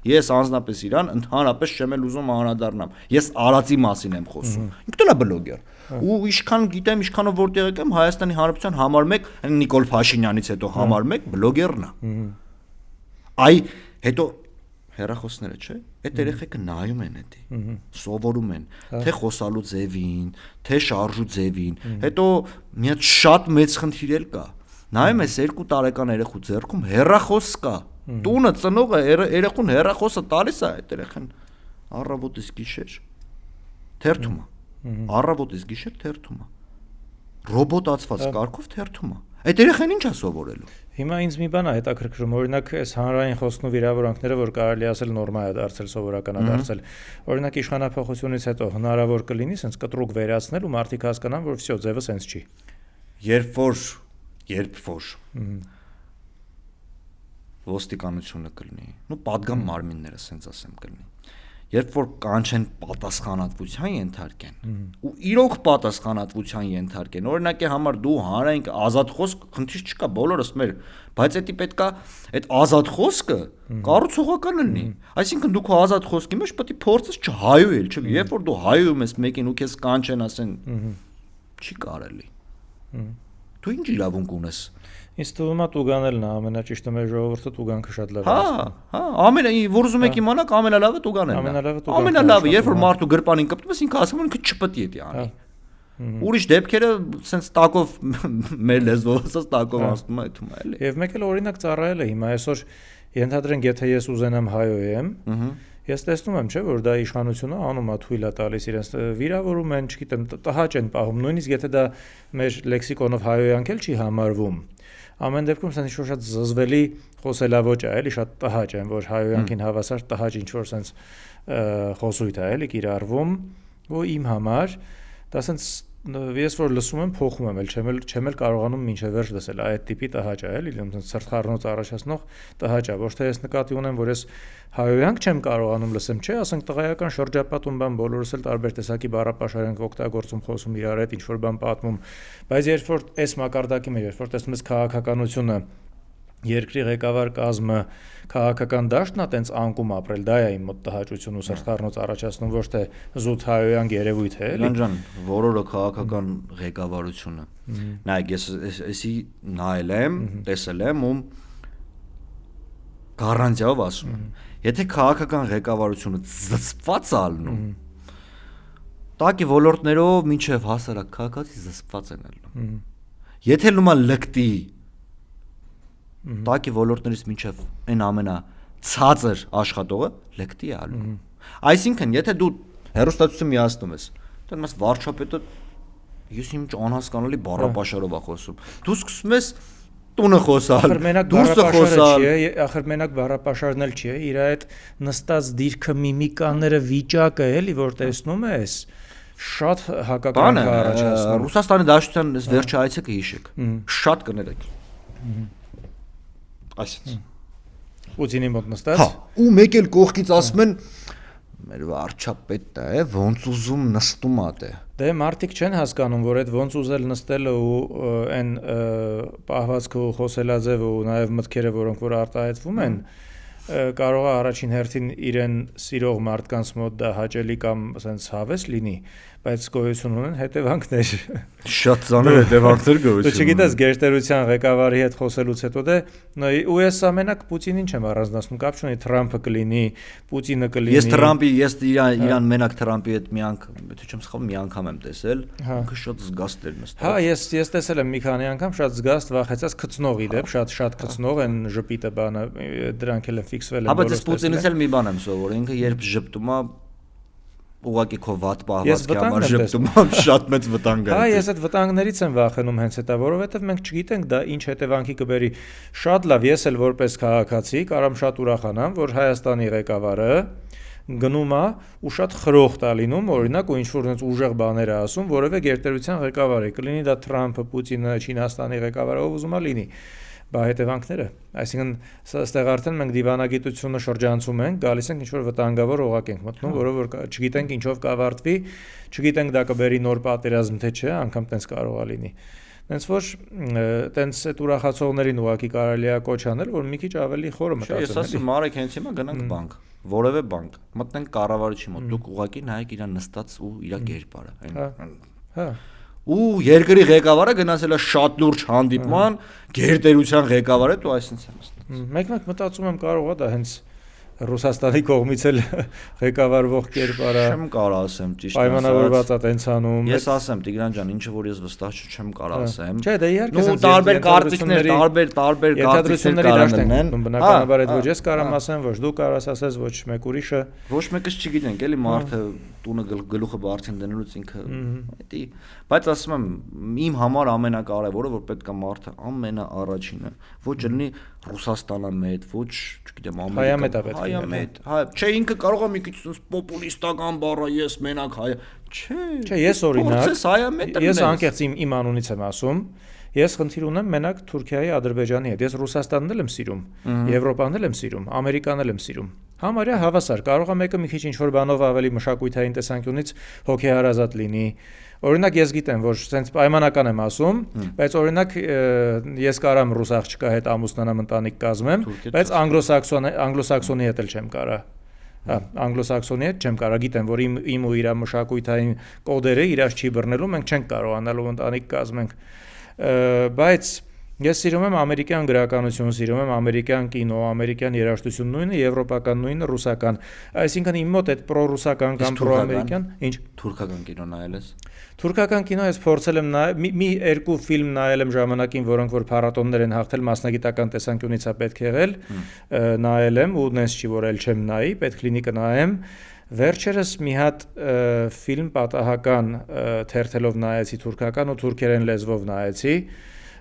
ես անձնապես իրան ընդհանրապես չեմ էլ ուզում անդրադառնամ։ Ես արածի մասին եմ խոսում։ Ինքն էլ է բլոգեր։ Ու ինչքան գիտեմ, ինչքանով որտեղ եկեմ, Հայաստանի Հանրապետության համար 1, Նիկոլ Փաշինյանից հետո համար 1 բլոգերն է։ Այ հետո հեռախոսները, չէ՞, այդ երեխեքը նայում են էդի, սովորում են, թե խոսալու ձևին, թե շարժու ձևին, հետո մի հատ շատ մեծ խնդիր էլ կա։ Նայում ես 2 տարեկան երեխու ձեռքում հեռախոս կա։ Տունը ծնողը երեխուն հեռախոսը տալիս է այդ երեխան առավոտից գիշեր թերթում է։ Առավոտից գիշեր թերթում է։ Ռոբոտացված կարգով թերթում է։ Այդ երեխան ի՞նչ է սովորելու։ Հիմա ինձ մի բան է հետաքրքրում, օրինակ այս հանրային խոսքն ու վիրավորանքները, որ կարելի ասել նորմա է դարձել, սովորական է դարձել։ Օրինակ իշխանափոխությունից հետո հնարավոր կլինի sense կտրուկ վերացնել ու մարդիկ հասկանան, որ վсё ձևը sense չի։ Երբ որ ոստիկանությունը կլինի, պատգամ մարմինները sense ասեմ կլինի։ Երբ որ կանչեն պատասխանատվության ենթարկեն ու իրոք պատասխանատվության ենթարկեն, օրինակի համար դու հանրային ազատ խոսք խնդիր չկա, բոլորս մեր, բայց դա պետքա այդ ազատ խոսքը կառուցողական լինի։ Այսինքն դու քո ազատ խոսքի մեջ պետք է փորձես չհայոյել, չէ՞։ Երբ որ դու հայոյում ես մեկին ու քեզ կանչեն, ասեն չի կարելի։ Դու ինչ իրավունք ունես։ Ինձ թվում է տուգանելն է ամենաճիշտը մեր ժողովուրդը տուգանքը շատ լավ է։ Որ ուզում եք իմանաք ամենալավը տուգանելն է։ Ամենալավը, երբ որ մարդու գրպանին կպտում ես, ինքը ասում է ինքը չպետք է դա անի։ Ուրիշ դեպքերը sense տակով մեր լեզվով ասած տակով ասում է այդում է էլի։ Եվ մեկ էլ օրինակ ծառայել է հիմա այսօր ենթադրենք եթե ես ուզենամ հայոյեմ, ես տեսնում եմ, չէ, որ դա իշխանությունը անում է թույլ է տալիս իրենց վիրավորում են, չգիտեմ, տհաճ են պահում, նույնիսկ եթե դա մեր լեքսիկոնով հայոյանք էլ չի համարվում։ Ամեն դեպքում sense ինչ-որ շատ զզվելի խոսելավոճ է, էլի շատ տհաճ են, որ հայոյանքին հավասար տհաճ ինչ-որ sense խոսույթ է, էլի կիրառվում, որ իմ համար դա sense ես որ լսում եմ փոխում եմ, չեմ էլ կարողանում մինչև վերջ լսել, այդ տիպի տհաճ է, էլի, սրտխառնոց առաջացնող տհաճ է, ոչ թե ես նկատի ունեմ, որ ես հայոյանք չեմ կարողանում լսեմ, չէ, ասենք տղայական շրջապատում բան բոլորս էլ տարբեր տեսակի բառապաշար ենք օգտագործում, խոսում իրար հետ ինչ-որ բան պատմում, բայց երբ որ այս մակարդակի մեջ, երբ որ տեսնում ես քաղաքականությունը երկրի ղեկավար կազմը քաղաքական դաշտն է տենց անկում ապրել, դա է իմ մոտ տհաճություն ու սրտխառնոց առաջացնում, ոչ թե զուտ հայոյան երևույթ է, էլի։ Ջան, որորը քաղաքական ղեկավարությունը։ Նայեք, ես էսի նայել եմ, տեսել եմ ու գառանտիով ասում եմ, եթե քաղաքական ղեկավարությունը զսպված է ալնում, տակի ոլորտներով մինչև հասարակ քաղաքացի զսպված են ալնում։ Եթե լումա լկտի տակի ոլորտներից մինչև այն ամենացածր աշխատողը լեկտի է ալնում։ Այսինքն, եթե դու հեռուստացույցը միացնում ես, դեռ մաս վարչապետը ես ինչ անհասկանալի բառապաշարով է խոսում։ Դու սկսում ես տունը խոսալ, դուրսը խոսալ։ Ախր մենակ բառապաշարն էլ չի, իր այդ նստած դիրքը, միմիկաները, վիճակը էլի որ տեսնում ես, շատ հակակրանք է առաջացնում։ Ռուսաստանի Դաշնության վերջի այցը կհիշեք։ Շատ կներեք։ Այսինքն Պուտինի մոտ նստած։ Հա, ու մեկ էլ կողքից ասում են մեր վարչապետն է, ոնց ուզում նստում ա դե։ Դե մարդիկ չեն հասկանում, որ այդ ոնց ուզել նստելը ու այն պահվածքը ու խոսելաձևը ու նաև մտքերը, որոնք որ արտահայտվում են, կարող է առաջին հերթին իրեն սիրող մարդկանց մոտ դա հաճելի կամ ասենց հավես լինի, բայց գոյություն ունեն հետևանքներ։ Շատ ծանր հետևանքներ գոյություն ունեն։ Դու չգիտես գերտերության ղեկավարի հետ խոսելուց հետո դե ու ես ամենակ Պուտինին չեմ առանձնացնում, կապ չունի Թրամփը կլինի, Պուտինը կլինի։ Ես իրան մենակ Թրամփի հետ մի անգամ, եթե չեմ սխալվում, մի անգամ եմ տեսել, ինքը շատ զգաստ էր նստած։ Հա, ես տեսել եմ մի քանի անգամ, շատ զգաստ, վախեցած քծնողի դեպ, շատ քծնող են ժպիտը բանը, դրանք էլ են ֆիքսվել են։ Հա, բայց ես Պուտինից էլ մի բան եմ սովորել, ինքը երբ ժպտում է ուղղակի քո վատ պահվածքի համար ժպտում է, շատ մեծ վտանգ է։ Հա, ես այդ վտանգներից եմ վախենում հենց հետա, որովհետև մենք չգիտենք դա ինչ հետևանքի կբերի։ Շատ լավ, ես էլ որպես քաղաքացի կարամ շատ ուրախանամ, որ Հայաստանի ղեկավարը գնում է ու շատ խրոխտ է լինում, օրինակ, ու ինչ-որ այնց ուժեղ բաներ է ասում, որևէ գերտերության ղեկավար է, կլինի դա Թրամփը, Պուտինը, Չինաստանի ղեկավարը, ով ուզում է լինի։ Բա հետևանքները, այսինքն այստեղ արդեն մենք դիվանագիտությունը շրջանցում ենք, գալիս ենք ինչ-որ վտանգավոր օղակ ենք մտնում, որով որ չգիտենք ինչով կավարտվի, չգիտենք դա կբերի նոր պատերազմ թե չէ, անգամ տենց կարող է լինի։ Հենց որ տենց այդ ուրախացողներին ուղակի կարելի է կոչ անել, որ մի քիչ ավելի խորը մտածեն։ Ես ասում Մարեք հենց հիմա գնանք բանկ, որևէ բանկ, մտնենք կառավարչի մոտ, դուք ուղակի նայեք իր նստած ու իր կերպարը։ Հա։ Ու երկրի ղեկավարը գնացել է շատ լուրջ հանդիպման, գերտերության ղեկավարը դու այսինքն եմ նստած։ Մեկ մտածում եմ կարող է դա հենց Ռուսաստանի կողմից էլ ղեկավարվող կերպարա չեմ կարող ասեմ ճիշտ պայմանավորված է տենց անում։ Ես ասեմ Տիգրան ջան, ինչը որ ես վստահ չեմ կարող ասեմ։ Չէ, դե իհարկե ու տարբեր կարծիքներ, տարբեր կարծիքներ կարող են։ Բնականաբար այդ ոչ ես կարամ ասեմ, ոչ դու կարաս ասես, ոչ մեկ ուրիշը։ Ոչ մեկս չգիտենք, էլի մարդը տունը գլուխը բարձին դնելուց ինքը էդի, բայց ասում եմ, իմ համար ամենակարևորը որ պետք է մարդը ամենաառաջինը, ոչ լինի Ռուսաստանամետ, ոչ, չգիտեմ, Հայամետ, հայ, չէ, ինքը կարող է մի քիչ sense պոպուլիստական բառը, ես մենակ հայ, չէ, ես օրինակ, ես անկեղծ իմ անունից եմ ասում, ես խնդիր ունեմ մենակ Թուրքիայի, Ադրբեջանի հետ, ես Ռուսաստանն էլ եմ սիրում, Եվրոպան էլ եմ սիրում, Ամերիկան էլ եմ սիրում, համարյա հավասար, կարող է մեկը մի քիչ ինչ-որ բանով ավելի մշակութային տեսանկյունից հոգեհարազատ լինի, օրինակ ես գիտեմ, որ sense պայմանական եմ ասում, բայց օրինակ ես կարամ ռուս աղջկա հետ ամուսնանամ ընտանիք կազմեմ, բայց անգլոսաքսոնի հետ էլ չեմ կարա։ Հա, անգլոսաքսոնի հետ չեմ կարա, գիտեմ, որ իմ ու իր մշակութային կոդերը իրաց չի բռնելու, մենք չենք կարողանալու ընտանիք կազմենք, բայց ես սիրում եմ ամերիկյան գրականություն, սիրում եմ ամերիկյան կինո, ամերիկյան երաժշտություն, նույնը եվրոպական, նույնը ռուսական, այսինքն իմ մոտ այդ պրոռուսական կամ պրոամերիկյան, ինչ թուրքական կինո նայել ես։ Թուրքական կինո ես փորձել եմ մի երկու ֆիլմ նայել եմ ժամանակին, որոնք որ փառատոններ են հաղթել, մասնագիտական տեսանկյունից է պետք եղել, նայել եմ ու նենց չի որ էլ չեմ նայի, պետք լինի կնայեմ։ Վերջերս մի հատ ֆիլմ պատահական թերթելով նայեցի թուրքական ու թուրքերեն լեզվով նայեցի,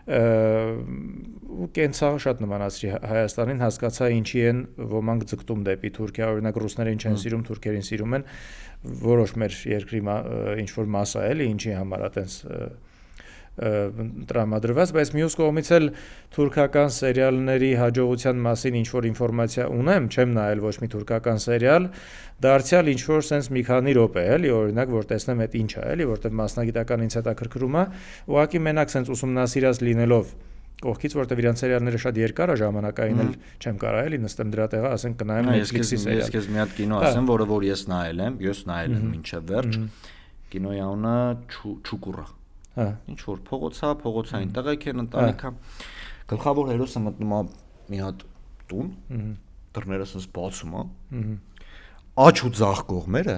ու կենցաղը շատ նմանացրի Հայաստանին, հասկացա ինչի են ոմանք ձգտում դեպի Թուրքիա, օրինակ ռուսներին չեն սիրում, թուրքերին սիրում են, որոշ մեր երկրի ինչ-որ մասա էլի, ինչի համար է տենց տրամադրված, բայց մյուս կողմից էլ թուրքական սերիալների հաջողության մասին ինչ-որ ինֆորմացիա ունեմ, չեմ նայել ոչ մի թուրքական սերիալ, դարձյալ ինչ-որ sense մի քանի րոպե էլի, օրինակ, որ տեսնեմ այդ ինչ է, էլի, որտեղ մասնագիտական ինձ հետաքրքրում է, ուղղակի մենակ sense ուսումնասիրած լինելով կողքից, որտեղ իրանց սերիալները շատ երկար է ժամանակային էլ չեմ կարող էլի նստեմ դրա տեղը, ասենք կնայեմ Netflix-ի սերիալ։ Ես քեզ մի հատ կինո ասեմ, որը որ ես նայել եմ մինչև վերջ, կինոյի անունը Չուկուրա։ Ինչ որ փողոցային տղեկ են, ընտանիք է։ Գլխավոր հերոսը մտնում է մի հատ տուն, դռները sense բացում է։ Աջ ու ձախ կողմերը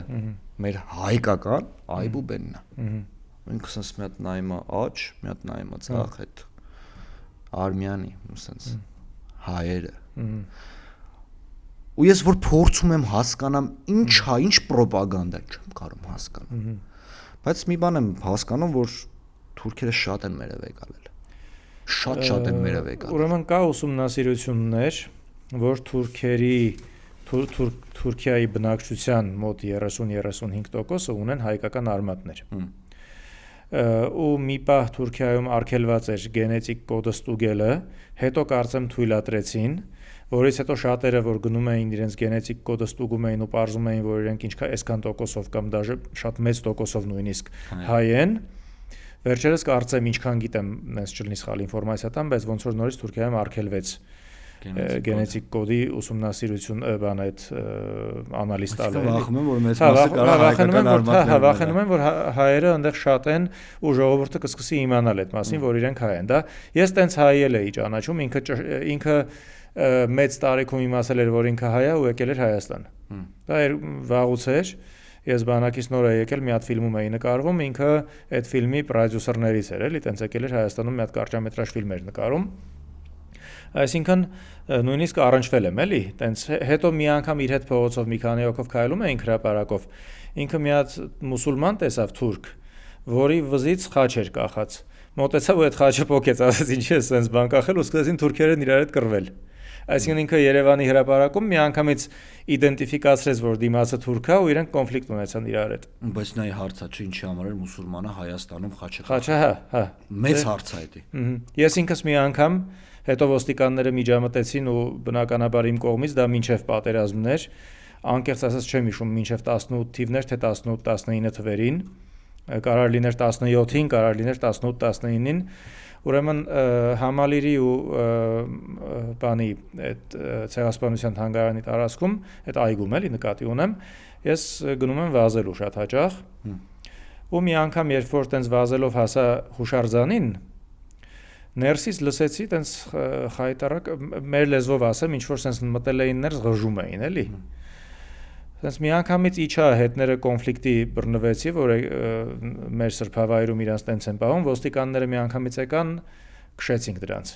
մեր հայկական այբուբենն է։ Ինքը sense մի հատ նայում է աջ, մի հատ նայում է ձախ, այդ արմյանի, sense հայերը։ Ու ես որ փորձում եմ հասկանամ ինչ է, ինչ ռոպագանդա, չեմ կարող հասկանալ։ Բայց մի բան եմ հասկանում, որ թուրքերը շատ են մերև եկալել։ Շատ են մերև եկալել։ Ուրեմն կա ուսումնասիրություններ, որ Թուրքիայի բնակչության մոտ 30-35% ունեն հայկական արմատներ։ Ու մի պահ Թուրքիայում արգելված էր գենետիկ կոդը ստուգելը, հետո կարծեմ թույլատրեցին, որից հետո շատերը որ գնում էին իրենց գենետիկ կոդը ստուգում էին ու պարզում էին, որ իրենք ինչքան այսքան տոկոսով կամ դաժե շատ մեծ տոկոսով նույնիսկ հայ են։ Վերջերս կարծեմ ինչքան գիտեմ, նենց չլինի սխալ ինֆորմացիա տամ, բայց ոնց որ նորից Թուրքիայում արգելվեց գենետիկ կոդի ուսումնասիրություն բան այդ անալիզ տալը։ Վախենում եմ, որ մեծ մասը կարող հայկական արմատներ։ Վախենում եմ, որ հայերը այնտեղ շատ են ու ժողովուրդը կսկսի իմանալ այդ մասին, որ իրենք հայ են, դա։ Ես տենց հայել էի ճանաչում, ինքը մեծ տարիքում իմացել էր, որ ինքը հայ է ու եկել էր Հայաստան։ Դա վաղուց էր։ Ես բանակից նոր է եկել, մի հատ ֆիլմում էի նկարվում, ինքը այդ ֆիլմի պրոդյուսերներից էր, էլի, տենց եկել էր Հայաստանում մի հատ կարճամետրաժ ֆիլմ էր նկարում։ Այսինքն նույնիսկ առնչվել եմ, էլի, տենց հետո մի անգամ իր հետ փողոցով մի քանի հոգով քայլում էինք հրապարակով։ Ինքը մի հատ մուսուլման տեսավ թուրք, որի վզից խաչ էր կախած։ Մոտեցավ ու այդ խաչը փոքեց, ասաց ինչի է սենց բան կախել ու սկսեցին թուրքերեն իրար հետ կռվել։ Այսինքն ինքը Երևանի հրապարակում մի անգամից իդենտիֆիկացրեց, որ դիմացը թուրք է ու իրենք կոնֆլիկտ ունեցան իրար հետ։ Բայց նա հարցա չէ ինչի համար էր մուսուլմանը Հայաստանում խաչը։ Խաչը, հա։ Մեծ հարց է դա։ Ես ինքս մի անգամ հետո ոստիկանները միջամտեցին ու բնականաբար իմ կողմից դա մինչև պատերազմներ, անկեղծ ասած չեմ հիշում մինչև 18 թիվներ թե 18-19 թվերին, Կարող լիներ 17-ին, կարող լիներ 18-19-ին, ուրեմն համալիրի ու բանի այդ ցեղասպանության թանգարանի տարածքում, այդ այգում էլի նկատի ունեմ, ես գնում եմ վազելու շատ հաճախ, ու մի անգամ երբ որ տենց վազելով հասա հուշարձանին, ներսից լսեցի տենց խայտարակ, մեր լեզվով ասեմ, ինչ որ sense մտել էին ներս ղժում էին, էլի։ Sense մի անգամից իջա հետները կոնֆլիկտի բռնվեցի, որ մեր սրբավայրում իրանց տենց են պահում, ոստիկանները մի անգամից եկան, քշեցինք դրանց։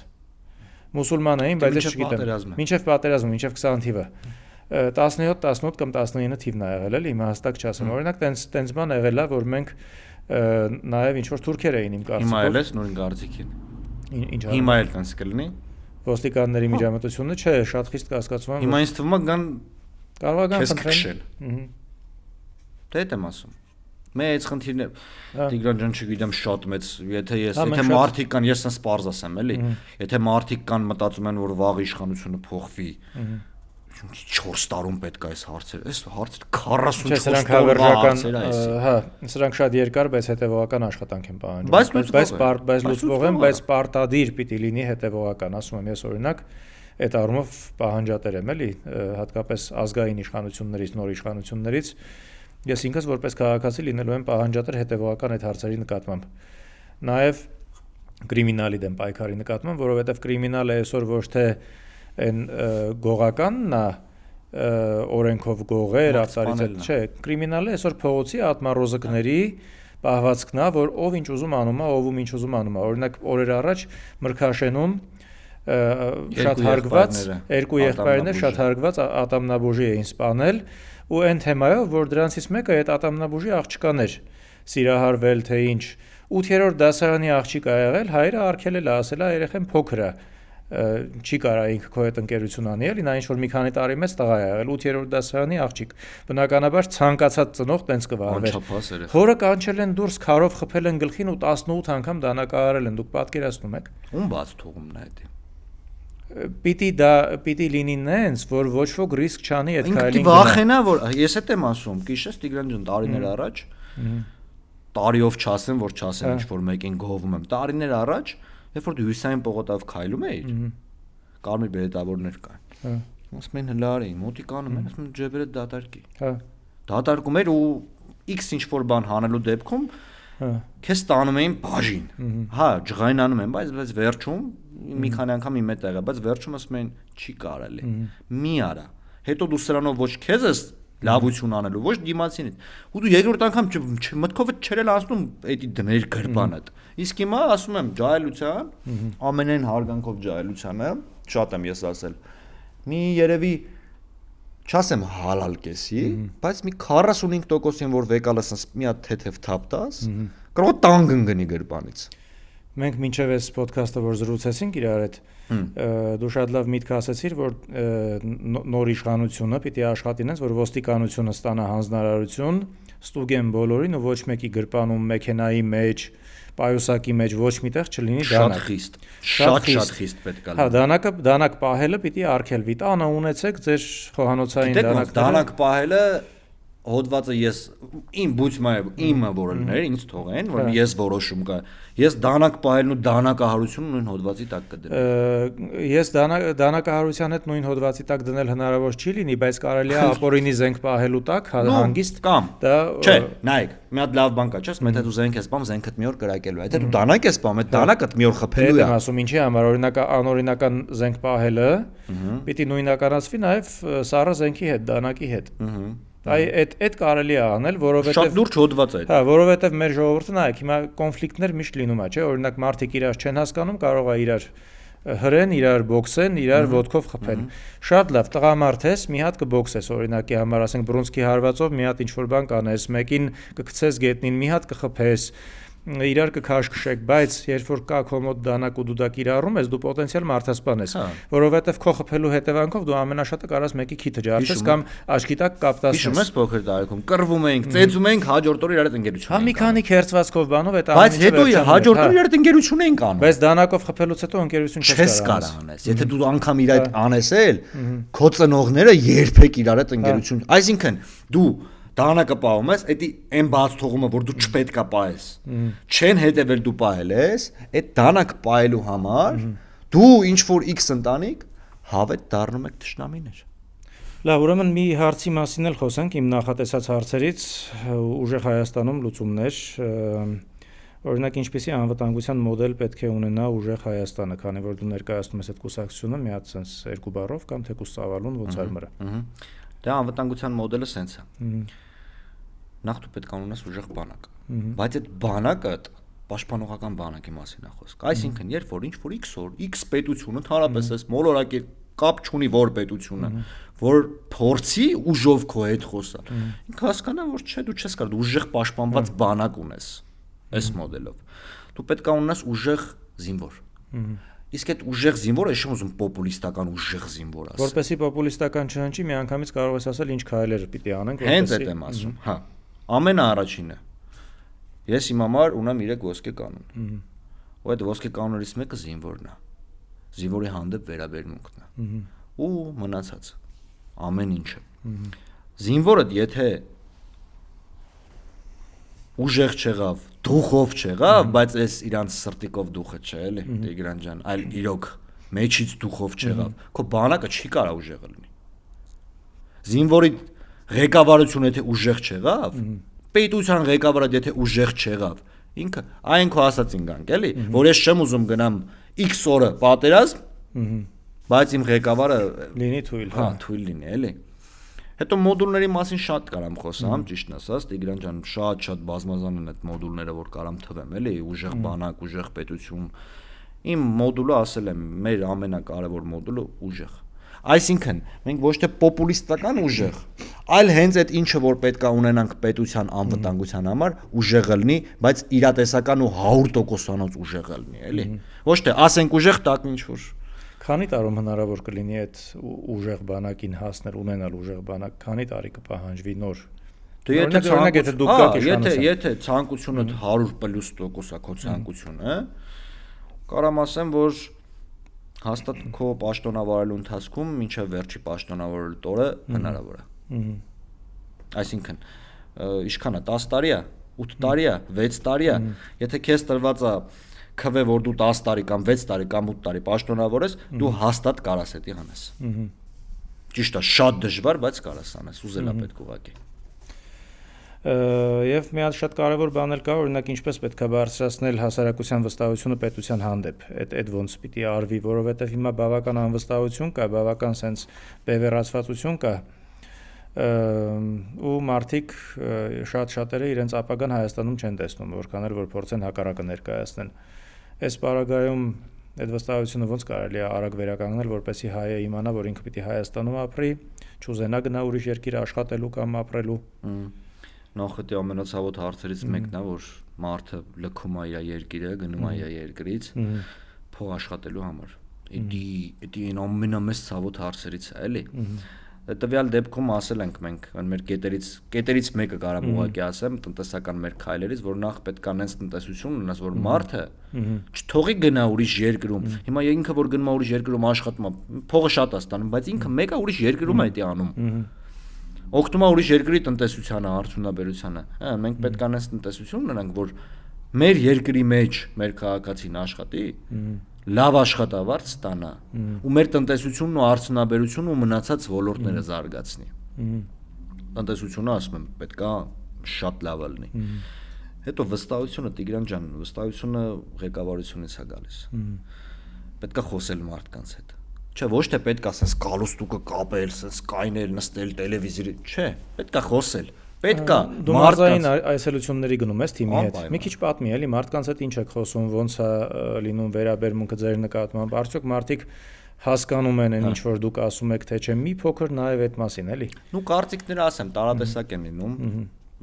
Մուսուլման էին, բայց ես չգիտեմ։ Մինչև պատերազմը, մինչև 20 թիվը։ 17, 18 կամ 19 թիվն ա եղել էլի, հիմա հստակ չասեմ։ Օրինակ տենց բան եղել է, որ մենք նաև ինչ որ թուրքեր էին իմ կարծիքով։ Հիմա էլ էս նույն կարծիքին։ Ինչ Հիմա էլ տենց կլինի։ Ոստիկանների միջամտությունը չէ, շատ խիստ կասկածում եմ։ Հիմա ինձ թվում է կան կարող է քշել։ Դե եմ ասում։ Մեծ խնդիրներ։ Տիգրան ջան, չգիտեմ, շատ մեծ, եթե մարդիկ կան, ես sense պարզ ասեմ, էլի, եթե մարդիկ կան մտածում են, որ վաղ իշխանությունը փոխվի, 4 տարում պետք է այս հարցերը, այս հարցերը 44 տարվա հարցեր է էսի։ Հա, սրանք շատ երկար, բայց հետևողական աշխատանք են պահանջում։ Բայց լուծվող են, բայց պարտադիր պիտի լինի հետևողական, ասում եմ ես օրինակ, այդ առումով պահանջատեր եմ, էլի, հատկապես ազգային իշխանություններից, նոր իշխանություններից, ես ինքս որպես քաղաքացի լինելու եմ պահանջատեր հետևողական այդ հարցերի նկատմամբ։ Նաև կրիմինալի դեմ պայքարի նկատմամբ, որովհետև կրիմինալը այսօր ոչ թե այն գողականն է, օրենքով գողեր, ավտարիցել, չէ, կրիմինալը այսօր փողոցի ատմարոզկների պահվածքն է, որ ով ինչ ուզում անում է, ով ինչ ուզում անում է։ Օրինակ օրեր առաջ Մրգաշենում շատ հարգված երկու եղբայրներ շատ հարգված ատամնաբուժի էին սպանել ու այն թեմայով որ դրանցից մեկը այդ ատամնաբուժի աղջկան էր սիրահարվել թե ինչ 8-րդ դասարանի աղջիկ ա եղել հայրը արգելել է ասել է երեխան փոքր է չի կարա ինքը քո հետ ընկերություն անի էլի նա ինչ որ մի քանի տարի մեծ տղա է եղել 8-րդ դասարանի աղջիկ բնականաբար ցանկացած ծնող տենց կվարվեր հորը կանչել են դուրս քարով խփել են գլխին ու 18 անգամ դանակահարել են դուք պատկերացնում եք ում բաց թողումն է դա Պիտի լինի նենց, որ ոչ ոք ռիսկ չանի այդ քայլին գնա։ Վախենա, որ ես էդ եմ ասում, գիշես Տիգրան ջան, տարիներ առաջ, տարիով չասեմ, որ չասեմ ինչ որ մեկին գովում եմ։ Տարիներ առաջ, երբ որ դու Հյուսային պողոտավ քայլում էիր, կարմիր բերետավորներ կային։ Ասում են հլար էին, մոտիկանում են, ասում են ջեբերը դատարկի։ Հա։ Դատարկում էր ու X ինչ որ բան հանելու դեպքում քեզ տանում էին բաժին։ Հա, ջղայնանում են, բայց վերջում մի քանի անգամ իմ հետ եղա, բայց վերջում ասում են չի կարելի։ Մի արա։ Հետո դու սրանով ոչ քեզ ես լավություն անելու, ոչ դիմացինից։ Ու դու երկրորդ անգամ մտքովդ չերել ասում էդի դներ գրբանդ։ Իսկ հիմա ասում եմ ջահելության, ամենայն հարգանքով ջահելությանը, շատ եմ ես ասել։ Մի երևի չասեմ հալալ կեսի, բայց մի 45%-ին որ վեկալս մի հատ թեթև թափ տաս, կարող է տանգ ընկնի գրբանից։ Մենք մինչև այս ոդքասթը որ զրուցեցինք իրար հետ, դու շատ լավ միտք ասեցիր, որ նոր իշխանությունը պիտի աշխատի նենց, որ ոստիկանությունը ստանա հանձնարարություն, ստուգեն բոլորին ու ոչ մեկի գրպանում մեքենայի մեջ, պայուսակի մեջ ոչ միտեղ չլինի դանակ։ Շատ խիստ պետք է լինի։ Հա, դանակ պահելը պիտի արգելվի։ Տանը ունեցեք ձեր խոհանոցային դանակները։ Դանակ պահելը հոդվածը ես իմ իմը որելներ ինձ թողեն որ ես որոշում կա ես դանակ պահելն ու դանակահարությունը նույն հոդվածի տակ կդնեմ ես դանակահարության հետ նույն հոդվածի տակ դնել հնարավոր չի լինի բայց կարելի է ապօրինի զենք պահելու տակ հանգիստ կամ դա չէ նայեք մի հատ լավ բան կա չէ՞ եթե դու զենք ես պահում զենքդ մի օր կրակելու է եթե դու դանակ ես պահում այդ դանակդ մի օր խփելու է եմ ասում ինչի համար օրինակ անօրինական զենք պահելը պիտի նույնականացվի նաև սառը զենքի հետ դանակի հետ Այդ կարելի է անել, որովհետև շատ լուրջ հոդված է այդ։ Հա, որովհետև մեր ժողովուրդը նայեք, հիմա կոնֆլիկտներ միշտ լինում է, չէ՞, օրինակ մարդիկ իրար չեն հասկանում, կարող է իրար հրեն, իրար բոքսեն, իրար ոտքով խփեն։ Շատ լավ, տղամարդ ես, մի հատ կբոքսես, օրինակի համար, ասենք բրունսկի հարվածով մի հատ ինչ-որ բան կանես, մեկին կգցես գետնին, մի հատ կխփես, իրար կքաշքշեք, բայց երբ որ կա քո մոտ դանակ ու դու դա կիրառում ես, դու պոտենցիալ մարդասպան ես, որովհետև քո խփելու հետևանքով դու ամենաշատը կարաս մեկի քիթը ջարդես կամ աչքի տակ կապտասես։ Հիշում ես փոքր տարիքում կռվում էինք, ծեծում էինք, հաջորդ օր իրար հետ ընկերություն։ Հա մի քանի քերծվածքով բանով այդ բայց հետո հաջորդ օր իրար հետ ընկերություն էինք անում։ Բայց դանակով խփելուց հետո ընկերություն չես կարող անես։ Եթե դու անգամ իր այդ անես էլ, քո ծնողները երբեք իրար հետ ընկերություն, այսինքն դու դանակը պահում ես, էդի այն բաց թողումը, որ դու չպետքա պահես։ Չեն հետևել դու պահել ես, այդ դանակը պահելու համար դու ինչ որ X ընտանիք հավետ դառնում եք թշնամիներ։ Լավ, ուրեմն մի հարցի մասին էլ խոսենք, իմ նախատեսած հարցերից ուժեղ Հայաստանում լուծումներ, օրինակ ինչպիսի անվտանգության մոդել պետք է ունենա ուժեղ Հայաստանը, քանի որ դու ներկայացնում ես այդ կուսակցությունը մի հատ sense երկու բառով կամ թեկուզ ծավալուն ոցարմրը։ Դե անվտանգության մոդելը sense է։ Նախ դու պետք է ունենաս ուժեղ բանակ, բայց այդ բանակը պաշտպանողական բանակի մասին է խոսքը։ Այսինքն, երբ որ ինչ որ X պետությունը ընդհանրապես էս մոլորակի կապ չունի որ պետությունը, որ փորձի ուժով քո հետ խոսալ։ Ինքը հասկանա, որ չէ, դու չես կարող ուժեղ պաշտպանված բանակ ունես այս մոդելով։ Դու պետք է ունենաս ուժեղ զինվոր։ Իսկ այդ ուժեղ զինվորը ես չեմ ուզում պոպուլիստական ուժեղ զինվոր ասել։ Որպեսզի պոպուլիստական չհնչի, միանգամից կարող ես ասել ինչ քայլեր պիտի անենք, հենց այդ եմ ասում, հա։ Ամենաառաջինը ես իմ համար ունեմ 3 ոսկե կանոն։ Ու այդ ոսկե կանոններից մեկը զինվորն է։ Զինվորի հանդեպ վերաբերմունքն է։ Ու մնացածը ամեն ինչը։ Զինվորը եթե ուժեղ չեղավ, դուխով չեղավ, բայց այս իրանց սրտիկով դուխը չէ, էլի, Տիգրան ջան, այլ իրոք մեջից դուխով չեղավ, քո բանակը չի կարա ուժեղ լինի։ Զինվորի ղեկավարությունը եթե ուժեղ չեղավ, պետության ղեկավարը եթե ուժեղ չեղավ, ինքը այն քո ասածին գանք, էլի, որ ես չեմ ուզում գնամ X օրը պատերազմ, բայց իմ ղեկավարը լինի թույլ, հա, թույլ լինի, էլի։ Հետո մոդուլների մասին շատ կարամ խոսամ, ճիշտն ասած, Տիգրան ջան, շատ բազմազան են այդ մոդուլները, որ կարամ թվեմ, էլի, ուժեղ բանակ, ուժեղ պետություն։ Իմ մոդուլը ասել եմ, մեր ամենակարևոր մոդուլը ուժեղ։ Այսինքն, մենք ոչ թե պոպուլիստական ուժեղ, այլ հենց այդ ինչը որ պետք է ունենանք պետության անվտանգության համար, ուժեղը լինի, բայց իրատեսական ու 100%-անոց ուժեղը լինի, էլի։ Ոչ թե ասենք ուժեղ, տակ ինչ որ։ Քանի տարում հնարավոր կլինի այդ ուժեղ բանակին հասնել, ունենալ ուժեղ բանակ, քանի տարի կպահանջվի նոր։ Դե եթե ցանկությունը 100+% է քո ցանկությունը, կարամ ասեմ, որ հաստատ քո պաշտոնավարելու ընթացքում մինչև վերջի պաշտոնավարելու օրը հնարավոր է։ Այսինքն, ինչքան է 10 տարի է, 8 տարի է, 6 տարի է, եթե քեզ տրված է քվե որ դու 10 տարի կամ 6 տարի կամ 8 տարի պաշտոնավոր ես, դու հաստատ կարաս էդի հանես։ Ճիշտ է, շատ դժվար, բայց կարաս անես, ուզելա պետք ուղղակի։ Եվ մի հատ շատ կարևոր բան էլ կա, օրինակ ինչպես պետք է բարձրացնել հասարակության վստահությունը պետության հանդեպ։ Այդ ոնց պիտի արվի, որովհետև հիմա բավական անվստահություն կա, բավական sense բևեռացվածություն կա։ Ու մարդիկ շատ-շատերը իրենց ապագան Հայաստանում չեն տեսնում, որքան էլ որ փորձեն հակառակը ներկայացնեն։ Այս պարագայում այդ վստահությունը ոնց կարելի է արագ վերականգնել, որպեսզի հայը իմանա, որ ինքը պիտի Հայաստանում ապրի, չուզենա գնա ուրիշ երկիր աշխատելու կամ ապրելու։ Նախոտի ամենացավոտ հարցերից մեկն է, որ մարդը լքում է իր երկիրը, գնում է իր երկրից փող աշխատելու համար։ Դա ամենամեծ ցավոտ հարցերից է, էլի։ Տվյալ դեպքում ասել ենք մենք մեր կետերից մեկը կարամ ուղղակի ասեմ տնտեսական մեր քայլերից, որ նախ պետք է այնպես տնտեսություն ունենաս, որ մարդը չթողի գնա ուրիշ երկրում։ Հիմա ինքը որ գնում է ուրիշ երկրում աշխատում է, փողը շատ է ստանում, բայց ինքը մեկը ուրիշ երկրում է դա անում։ Օգնում է ուրիշ երկրի տնտեսությանը, արդյունաբերությանը։ Մենք պետք է այնպես տնտեսություն ունենանք, որ մեր երկրի մեջ մեր քաղաքացին աշխատի, լավ աշխատավարձ ստանա ու մեր տնտեսությունն ու արդյունաբերությունը ու մնացած ոլորտները զարգացնի։ Տնտեսությունը ասում եմ պետքա շատ լավ լինի։ Հետո վստահությունը Տիգրան ջան, վստահությունը ղեկավարությունից է գալիս։ Պետքա խոսել մարդկանց հետ։ Չէ, ոչ թե պետք է ասես կալուստուկը կապել, ասես կայնել, նստել տելևիզորի, չէ, պետք է խոսել։ Պետք է մարդկային այցելությունների գնում ես թիմի հետ։ Մի քիչ պատմի, էլի մարդկանց հետ ինչ եք խոսում, ոնց է լինում վերաբերմունքը ձեր նկատմամբ։ Արդյոք մարդիկ հասկանում են ինչ որ դուք ասում եք, թե չէ, մի փոքր նաև այդ մասին, էլի։ Նու կարծիքները ասեմ, տարատեսակ են լինում,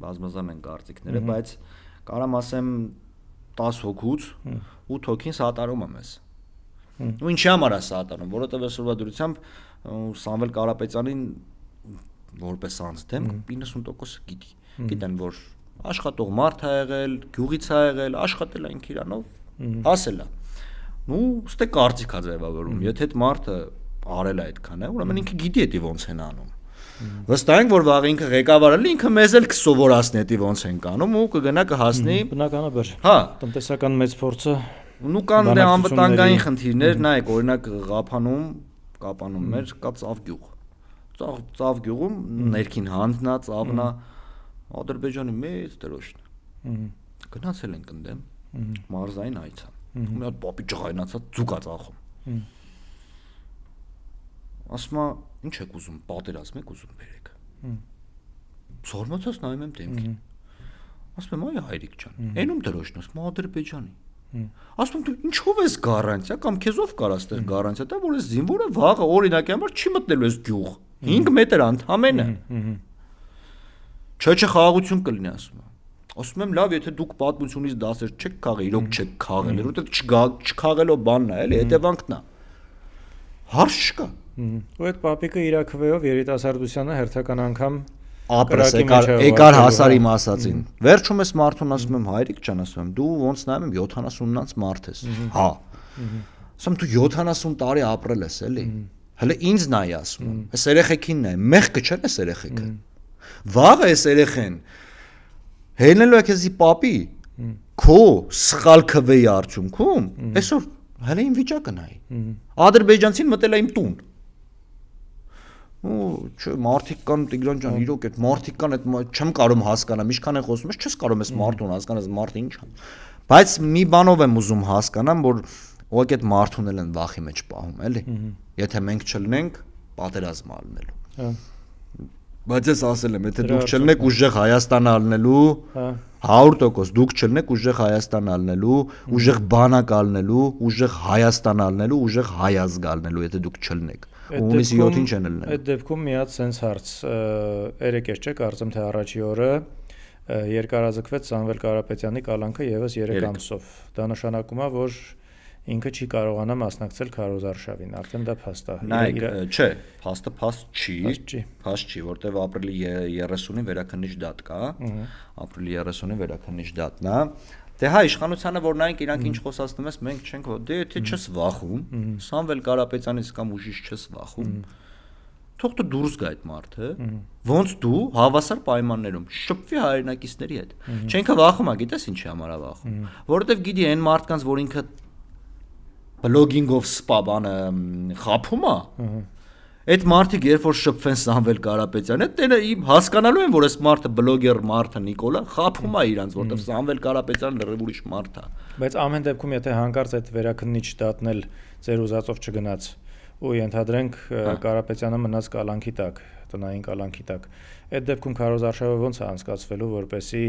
բազմազան են կարծիքները, բայց կարամ ասեմ 10 հոգուց 8 հոգին սատարում եմ ես։ Ու ինչի համար է սատարում, որովհետև այսօրվա դրությամբ Սամվել Կարապետյանին որպես անձ 90% գիտի։ Գիտեն, որ աշխատող մարդ է եղել, գյուղից է եղել, աշխատել է ինքը իրանով, ասել է։ Ու ստե կարծիք է ձևավորում, եթե այդ մարդը արել է այդքան է, ուրեմն ինքը գիտի դա ոնց են անում։ Վստահ ենք, որ վաղ ինքը ղեկավարը լինի, ինքը մեզ էլ կսովորացնի, դի ոնց ենք անում ու կգնա կհասնի։ Բնականաբար։ Հա, Տնտեսական մեծ փորձը ու կան դե անվտանգային խնդիրներ, նայեք, օրինակ Ղափանում կապանում էր կա Ծավ գյուղ։ Ծավ գյուղում ներքին հանդնա, Ծավնա Ադրբեջանի մեծ դրոշն։ Գնացել ենք ընդեմ, մարզային այցա։ Մի հատ պապի ջղայնացած ձուկ ա ծախում։ Ասում է, ինչ եք ուզում, պատերազմ եք ուզում բերեք։ Զարմացած նայում եմ դեմքին։ Ասում եմ, այ հայրիկ ջան, էնում դրոշն ասում Ադրբեջանի։ Ասում եմ, դու ինչով ես գարանտիա կամ քեզով կարաս տեղ գարանտիա տա, որ այս զինվորը վաղը օրինակի համար չի մտնելու այս գյուղ։ 5 մետր ընդամենը։ Չէ խաղաղություն կլինի ասում եմ։ Ասում եմ, լավ, եթե դուք պատմությունից դասեր չեք քաղել, իրոք չեք քաղել, որովհետև չքաղելով բանն է, էլի, հետևանքն է։ Հարց չկա։ Ու այդ պապիկը իր քվեով երիտասարդությանը հերթական անգամ ապրես եկար հասար իմ ասածին։ Վերջում ես մարդուն ասում եմ, հայրիկ ջան, ասում եմ, դու ոնց նայում եմ 70-նանց մարդ ես։ Հա։ Ասում դու 70 տարի ապրել ես, էլի։ Հələ ինձ նայ ասում եմ։ Այս երեխեքին նայ, մեղքը չէ՞ այս երեխեքը։ Վաղը այս երեխեն հելնելու է քեզի պապի քո սխալ քվեի արդյունքում, այսօր հələ իմ վիճակը նայ։ Ադրբեջանցին մտել է իմ տուն։ Ու չէ, մարդիկ կան Տիգրան ջան, իրոք այդ մարդիկ կան, այդ չեմ կարող հասկանամ, ինչքան է խոսում ես, չես կարող ես մարդուն հասկանալ, մարդը ինչ է։ Բայց մի բանով եմ ուզում հասկանամ, որ ուղղակի այդ մարդուն էլ են վախի մեջ պահում, էլի։ Եթե մենք չլինենք, պատերազմ ալնելու։ Բայց ես ասել եմ, եթե դուք չլինեք ուժեղ Հայաստանը ալնելու, 100% դուք չլինեք ուժեղ Հայաստանը ալնելու, ուժեղ բանակ ալնելու, ուժեղ Հայաստան ալնելու, ուժեղ հայազգ ալնելու, եթե դուք չլինեք։ Հունիսի 7-ին չեն ելնել։ Այդ դեպքում մի հատ sense հարց երեկ չէ, կարծեմ թե առաջի օրը երկարաձգվեց Սամվել Կարապետյանի կալանքը եւս 3 ամսով։ Դա նշանակում է, որ ինքը չի կարողանա մասնակցել քարոզարշավին, արդեն դա փաստ է։ Նայեք, չէ, փաստը փաստ չի, որտեվ ապրիլի 30-ին վերաքննիչ դատ կա, ապրիլի 30-ին վերաքննիչ դատն է։ Դե հա իշխանությանը որ նայենք իրանք ինչ խոսացնում ես, մենք չենք դե եթե չես վախում, Սամվել Կարապետյանից կամ ուժիշ չես վախում, թող դու դուրս գա այդ մարդը, ոնց դու հավասար պայմաններում շփվի հայրենակիցների հետ։ Չենքը վախում է, գիտես ինչի համար է վախում, որովհետև գիտի այն մարդկանց, որ ինքը բլոգինգով սպա բանը խափում է, այդ մարդիկ երբ որ շփվեն Սամվել Կարապետյանը, դե իմ հասկանալու են, որ այս մարդը բլոգեր մարդը Նիկոլա խափում է իրանց, որտեվ Սամվել Կարապետյանը լրիվ ուրիշ մարդ է։ Բայց ամեն դեպքում եթե հանկարծ այդ վերաքննիչ դատն էլ ձեր ուզածով չգնաց ու ենթադրենք Կարապետյանը մնաց կալանքի տակ, տնային կալանքի տակ, այդ դեպքում քարոզարշավը ոնց է անցկացվելու, որպեսզի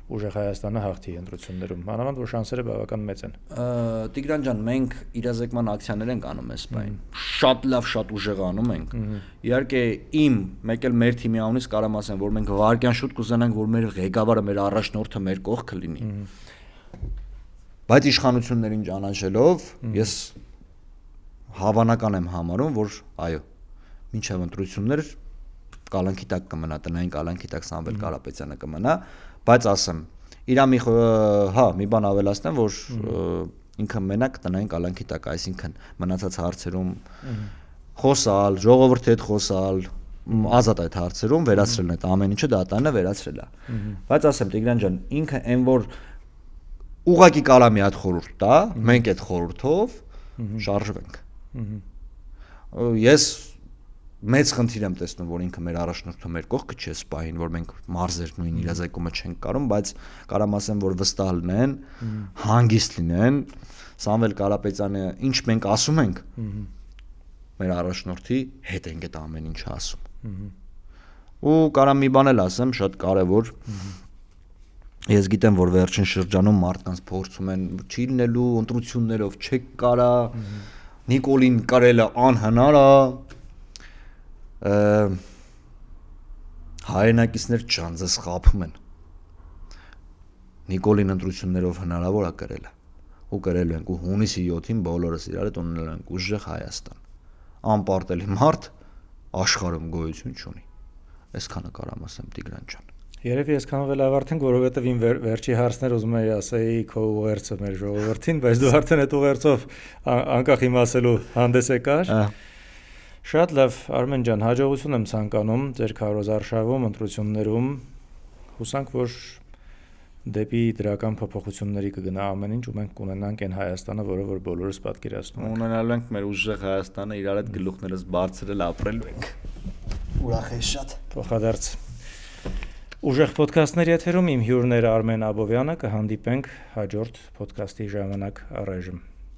ուժեղ Հայաստանը հաղթի ընտրություններում, մանավանդ որ շանսերը բավական մեծ են։ Տիգրան ջան, մենք իրազեկման ակցիաներ ենք անում այս բան։ Շատ լավ, շատ ուժեղ անում ենք։ Իհարկե իմ, մեկ էլ մեր թիմի անունից կարամ ասեմ, որ մենք վարկյան շուտ կուզենանք, որ մեր ղեկավարը, մեր առաջնորդը մեր կողքը լինի։ Բայց իշխանություններին ճանաչելով, ես հավանական եմ համարում, որ այո, մինչև ընտրություններ կալանքի տակ կմնա, տնային կալանքի տակ Սամվել Կարապետյանը կմնա, բայց ասեմ, իրա մի բան ավելացնեմ, որ ինքը մենակ տնային կալանքի տակ, այսինքն մնացած հարցերում խոսալ, ժողովրդի հետ խոսալ, ազատ այդ հարցերում վերացրել է, ամեն ինչը դատարանը վերացրել է։ Բայց ասեմ, Տիգրան ջան, ինքը այն որ ուղղակի կարա մի հատ խորհուրդ տա, մենք այդ խորհրդով շարժվենք։ Ես մեծ խնդիր եմ տեսնում, որ ինքը մեր առաջնորդը մեր կողքը չի սպային, որ մենք մարզեր նույն իրազեկումը չենք կարող, բայց կարամ ասեմ, որ վստահ լինեն, հանգիստ լինեն, Սամվել Կարապետյանը ինչ մենք ասում ենք, մեր առաջնորդի հետ ենք այդ ամեն ինչը ասում։ Ու կարամ մի բան էլ ասեմ, շատ կարևոր, ես գիտեմ, որ վերջին շրջանում մարդկանց փորձում են չի լինելու ընտրություններով չեք կարա, Նիկոլին կարելը անհնար է, հայրենակիցներ չանձես խափում են, Նիկոլին ընտրություններով հնարավոր է կրելը, ու կրելու ենք, ու հունիսի 7-ին բոլորս իրար հետ ունենալու ենք ուժեղ Հայաստան, անպարտելի մարդ աշխարհում գոյություն չունի, այսքանը կարամ ասեմ Տիգրան ջան։ Երևի այսքանով էլ ավարտենք, որովհետև իմ վերջի հարցներ ուզում էի ասեի քո ուղերձը մեր ժողովրդին, բայց դու արդեն այդ ուղերձով անկախ իմ ասելու հանդես եկար։ Շատ լավ, Արմեն ջան, հաջողություն եմ ցանկանում ձեր քարոզարշավում, ընտրություններում։ Հուսանք, որ դեպի դրական փոփոխությունների կգնա ամեն ինչ ու մենք կունենանք այն Հայաստանը, որը որ բոլորս պատկերացնում ենք։ Ունենալու ենք մեր ուժեղ Հայաստանը, իրար այդ գլուխներս բարձրել ապրելու ենք։ Ուրախ ես շատ։ Փոխադարձ։ Ուժեղ ոդքասթների եթերում իմ հյուրները Արմեն Աբովյանը, կհանդիպենք հաջորդ ոդքասթի ժամանակ առայժմ։